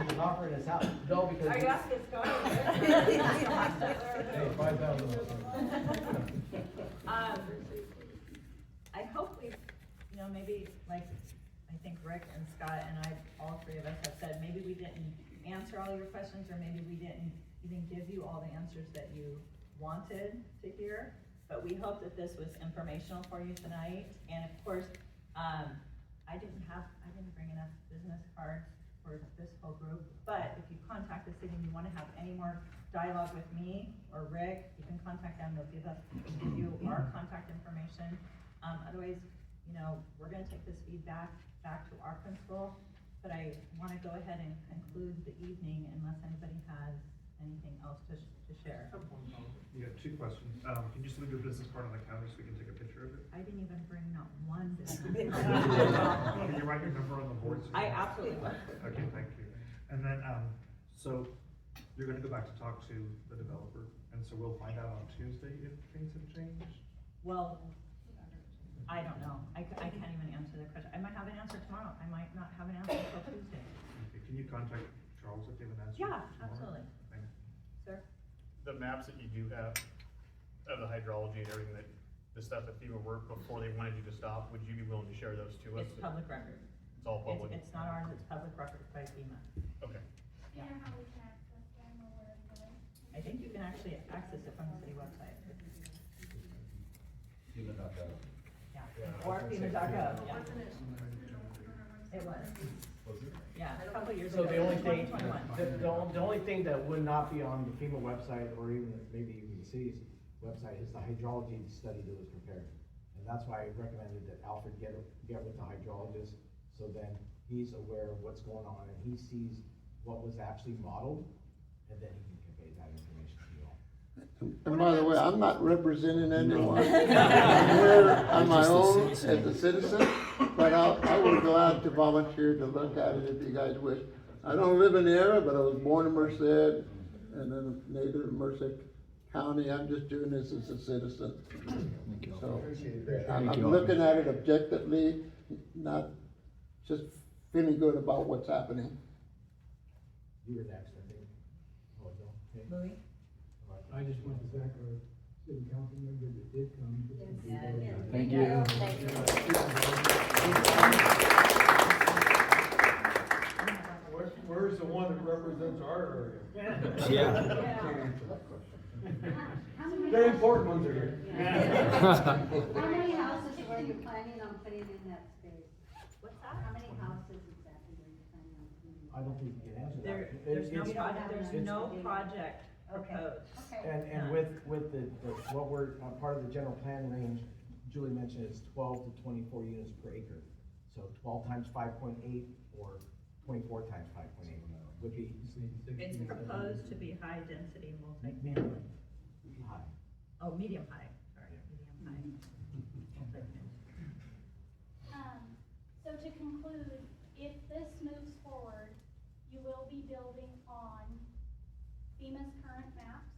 He's offering his house. No, because. Are you asking Scott? Hey, 5,000. I hope we've, maybe, like, I think Rick and Scott and I, all three of us have said, maybe we didn't answer all your questions, or maybe we didn't even give you all the answers that you wanted to hear. But we hope that this was informational for you tonight. And of course, I didn't bring enough business cards for this whole group, but if you contact the city and you wanna have any more dialogue with me or Rick, you can contact them, they'll give you our contact information. Otherwise, we're gonna take this feedback back to our principal, but I wanna go ahead and conclude the evening unless anybody has anything else to share. You got two questions. Can you just leave your business card on the counter so we can take a picture of it? I didn't even bring not one business Can card. you write your number on the board? I absolutely will. Okay, thank you. And then, so you're gonna go back to talk to the developer, and so we'll find out on Tuesday if things have changed? Well, I don't know. I can't even answer the question. I might have an answer tomorrow. I might not have an answer until Tuesday. Okay, can you contact Charles if you have an answer? Yeah, tomorrow? absolutely. Thanks. Sir? The maps that you do have of the hydrology and everything the stuff that FEMA worked before they wanted you to stop, would you be willing to share those to us? It's public record. It's all public? It's not ours, it's public record by FEMA. Okay. You know how we can access them or where to go? I think you can actually access it from the city website. FEMA.gov. Yeah, or FEMA.gov, yeah. It was. Yeah, a couple years So ago, the only thing, 2021. the only thing that would not be on the FEMA website, or even maybe even the city's website, is the hydrology study that was prepared. And that's why I recommended that Alfred get with the hydrologist, so then he's aware of what's going on, and he sees what was actually modeled, and then he can convey that information to you all. And by the way, I'm not representing anyone. I'm here on my own as a citizen, but I would be glad to volunteer to look at it if you guys wish. I don't live in the area, but I was born in Merced, and then a native of Merced County. I'm just doing this as a citizen. So, I'm looking at it objectively, not just feeling good about what's happening. You were next, I think. Oh, no. Okay. Louis? I just want to thank our city council member that did come. Thank you. Where's the one that represents our area? Yeah. Can't answer that question. Very important ones are here. How many houses were you planning on putting in that space? What's that? How many houses exactly were you planning on putting in? I don't think you can answer There, that. there's no It's- project, there's it's- no project proposed. Okay. And with what we're, part of the general plan range, Julie mentioned is 12 to 24 units per acre. So 12 times 5.8 or 24 times 5.8 would be It's proposed to be high density multi-family. medium high. Oh, medium high, sorry, medium high. Multi-family. So to conclude, if this moves forward, you will be building on FEMA's current maps?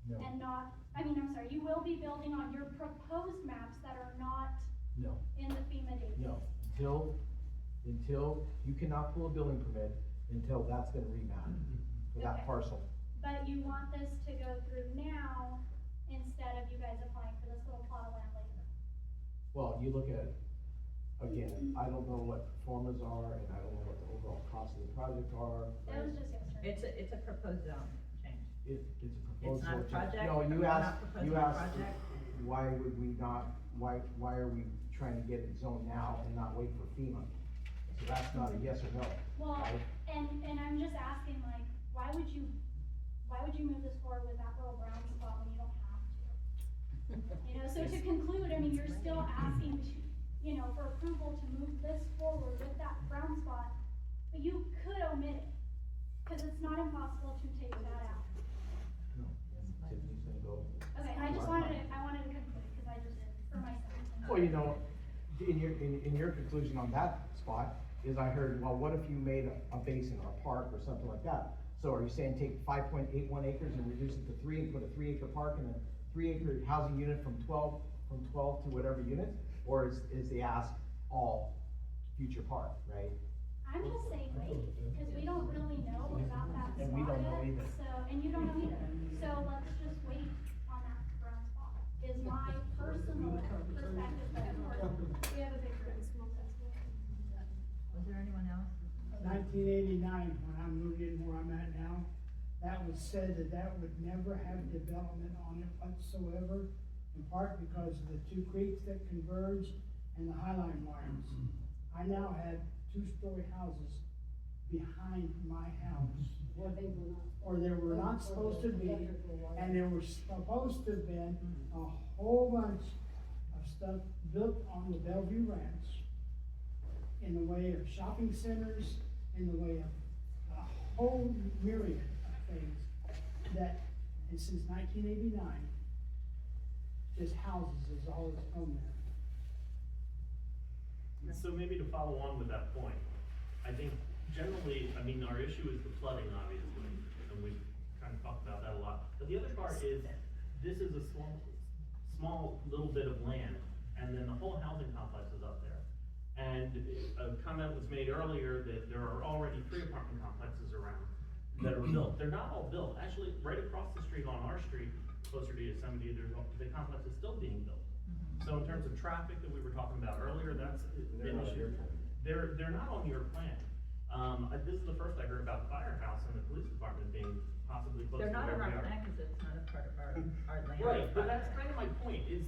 No. And not, you will be building on your proposed maps that are not No. in the FEMA database? No, until, you cannot pull a building permit until that's been remapped for that Okay. parcel. But you want this to go through now instead of you guys applying for this little plot of land later? Well, you look at, again, I don't know what formas are, and I don't know what the overall cost of the project are. That was just yesterday. It's a proposed zone change. It's a It's proposal. not a project. No, you We're not asked, proposing a project. why would we not, why are we trying to get it zoned now and not wait for FEMA? So that's not a yes or no, Well, right? and I'm just asking, like, why would you move this forward with that little brown spot when you don't have to? So to conclude, you're still asking to, for approval to move this forward with that brown spot, but you could omit it, cause it's not impossible to take that out. No, Tiffany's gonna go. Okay, I wanted to conclude, cause I just, for myself. Well, in your conclusion on that spot is I heard, well, what if you made a basin or a park or something like that? So are you saying take 5.81 acres and reduce it to 3 and put a 3-acre park and a 3-acre housing unit from 12 to whatever units? Or is the ask all future park, right? I'm just saying wait, because we don't really know about that spot And we don't know yet, either. so, and you don't know either. So let's just wait on that brown spot, is my personal perspective, but of course, we have a big group. Was there anyone else? 1989, when I moved in where I'm at now, that was said that would never have development on it whatsoever, in part because of the two creeks that converge and the highline lines. I now have 2-story houses behind my house. Or they were not supposed to be, and there was supposed to have been a whole bunch of stuff built on the Bellevue Ranch in the way of shopping centers, in the way of a whole myriad of things that, and since 1989, just houses is all that's come there. So maybe to follow on with that point, I think generally, I mean, our issue is the flooding, obviously, and we've kind of talked about that a lot. But the other part is, this is a small little bit of land, and then the whole housing complex is up there. And a comment was made earlier that there are already 3 apartment complexes around that are built. They're not all built. Actually, right across the street on our street, closer to Yosemite, the complex is still being built. So in terms of traffic that we were talking about earlier, that's an issue. They're not on your plan. This is the first I heard about the firehouse and the police department being possibly close to They're not where on we our are. plan because it's not a part of our land. Right, but that's kind of my point, is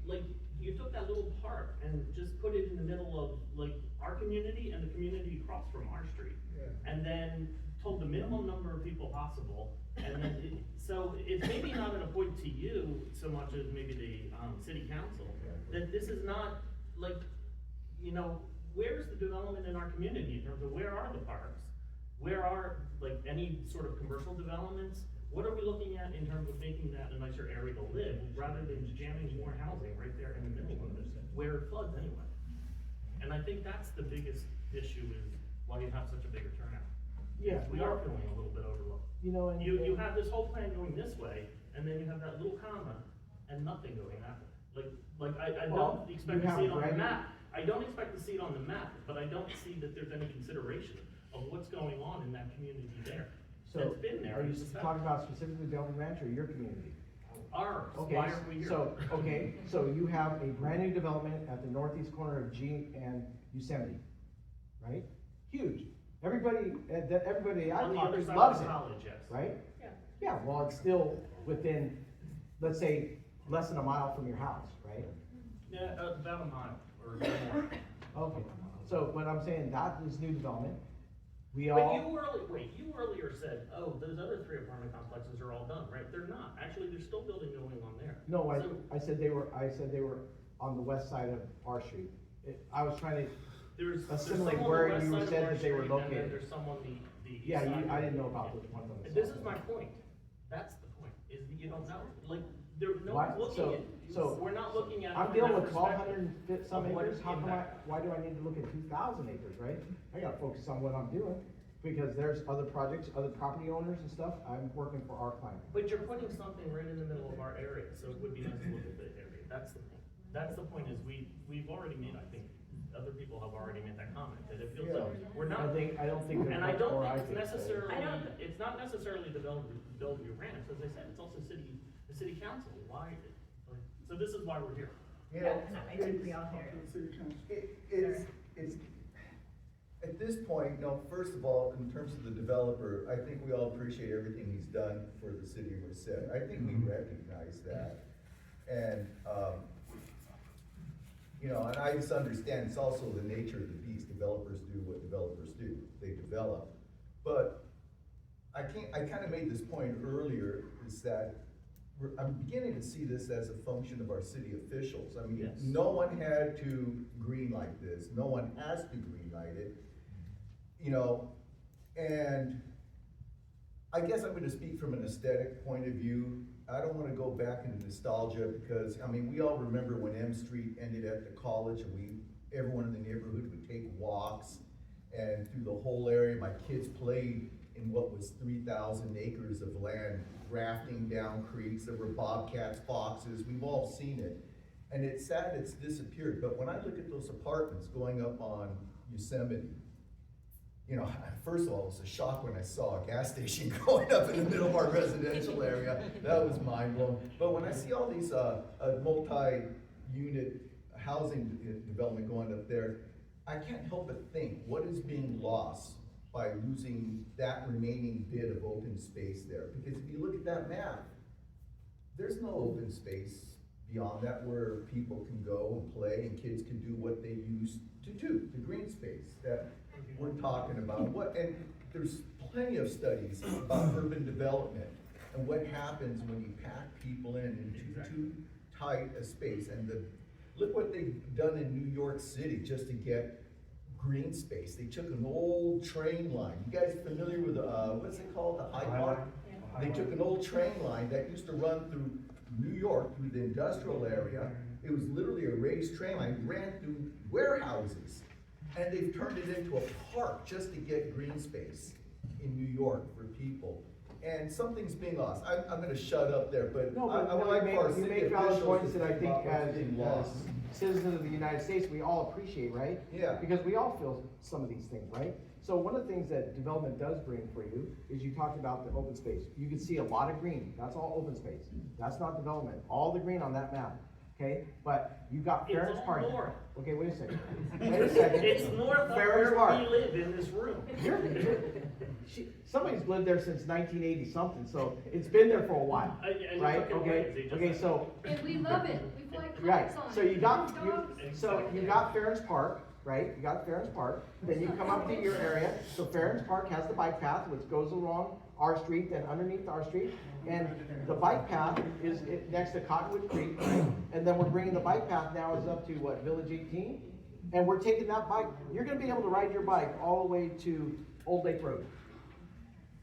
like, you took that little park and just put it in the middle of like our community and the community across from our street. And then told the minimum number of people possible, and then, so it's maybe not an point to you so much as maybe the, city council, that this is not, like, you know, where's the development in our community in terms of where are the parks? Where are, like, any sort of commercial developments? What are we looking at in terms of making that a nicer area to live, rather than jamming more housing right there in the middle of it, where it floods anyway? And I think that's the biggest issue, is why you have such a bigger turnout. Yeah. We are feeling a little bit overlooked. You know, and You have this whole plan going this way, and then you have that little comma, and nothing going that way. Like, I Well, don't expect you to see it have on the brand- map. I don't expect to see it on the map, but I don't see that there's any consideration of what's going on in that community there. So, That's been there. are you It's just talking about specifically Bellevue Ranch or your community? ours. Okay, Why are we here? so you have a brand new development at the northeast corner of G and Yosemite, right? Huge. Everybody I On the talk other to side loves of it, the college, yes. right? Yeah. Yeah, well, it's still within, let's say, less than a mile from your house, right? Yeah, about a mile or a little more. Okay, so what I'm saying, that is new development. But you earlier said, oh, those other 3 apartment complexes are all done, right? They're not. Actually, there's still building going on there. No, So- I said they were on the west side of our street. I was trying to There's some assimilate on the where west you side of said our that they were street, and then located. there's some on the east Yeah, side. I didn't know about the ones on the This south. is my point. That's the point, is that you don't know. Like, no Why- one's so- looking at, so we're not looking at. it I'm from dealing that with 1,200 perspective some of what acres, how come impact. why do I need to look at 2,000 acres, right? I gotta focus on what I'm doing, because there's other projects, other property owners and stuff, I'm working for our client. But you're putting something right in the middle of our area, so it would be nice to look at the area. That's the point. That's the point, is we've already made, I think, other people have already made that comment, that it feels like we're not. I don't think there's And I much don't more think I it's can say. necessarily, it's not necessarily the Bellevue Ranch, as I said, it's also the city council. Why, like, so this is why we're here. You know, I think we all hear it's, at this point, you know, first of all, in terms of the developer, I think we all appreciate everything he's done for the city of Merced. I think we recognize that. And, you know, and I just understand it's also the nature of the beast. Developers do what developers do. They develop. But I kind of made this point earlier, is that I'm beginning to see this as a function of our city officials. I mean, Yes. no one had to greenlight this. No one has to greenlight it. You know, and I guess I'm gonna speak from an aesthetic point of view. I don't wanna go back into nostalgia, because, I mean, we all remember when M Street ended at the college, and everyone in the neighborhood would take walks, and through the whole area, my kids played in what was 3,000 acres of land, rafting down creeks. There were bobcats, foxes, we've all seen it. And it's sad it's disappeared, but when I look at those apartments going up on Yosemite, you know, first of all, it was a shock when I saw a gas station going up in the middle of our residential area. That was mind blowing. But when I see all these multi-unit housing development going up there, I can't help but think, what is being lost by losing that remaining bit of open space there? Because if you look at that map, there's no open space beyond that where people can go and play and kids can do what they used to do, the green space that we're talking about. And there's plenty of studies about urban development and what happens when you pack people in into too tight a space. And look what they've done in New York City just to get green space. They took an old train line. You guys familiar with what's it called, the High Park? They took an old train line that used to run through New York, through the industrial area. It was literally a raised train line, ran through warehouses, and they've turned it into a park just to get green space in New York for people. And something's being lost. I'm gonna shut up there, but No, I would like for our you city make valid officials points to that I think think about what's being lost. citizens of the United States, we all appreciate, right? Yeah. Because we all feel some of these things, right? So one of the things that development does bring for you is you talked about the open space. You can see a lot of green, that's all open space. That's not development, all the green on that map, okay? But you got Farron's It's all Park. north. Okay, wait a second. Wait a second. It's north of Farron's where Park. we live in this room. Somebody's lived there since 1980 something, so it's been there for a while, And you right? took it Okay, away, so you just- so. And we love it, we fly Right, kites on it. so you got, Dogs. you got Farron's Park, right? You got Farron's Park, then you come up to your area, so Farron's Park has the bike path, which goes along our street, then underneath our street, and the bike path is next to Cottonwood Creek, right? And then we're bringing the bike path now is up to what, Village 18? And we're taking that bike, you're gonna be able to ride your bike all the way to Old Lake Road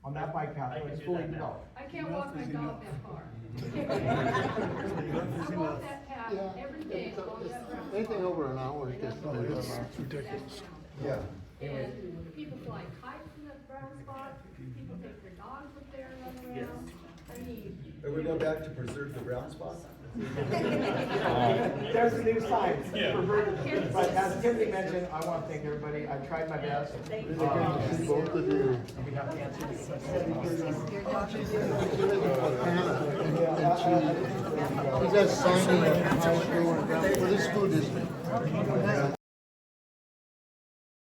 on that bike path, when it's fully developed. I can't walk my dog that far. I walk that path every day along that route. Anything over an hour is just. It's ridiculous. Yeah. And people fly kites in that brown spot, people take their dogs up there and run around. I mean, Are we going back to preserve the brown spot? There's a new sign, but as Tiffany mentioned, I want to thank everybody, I tried my best. Both of you. We have to answer these He's at signing at high school, for this school district.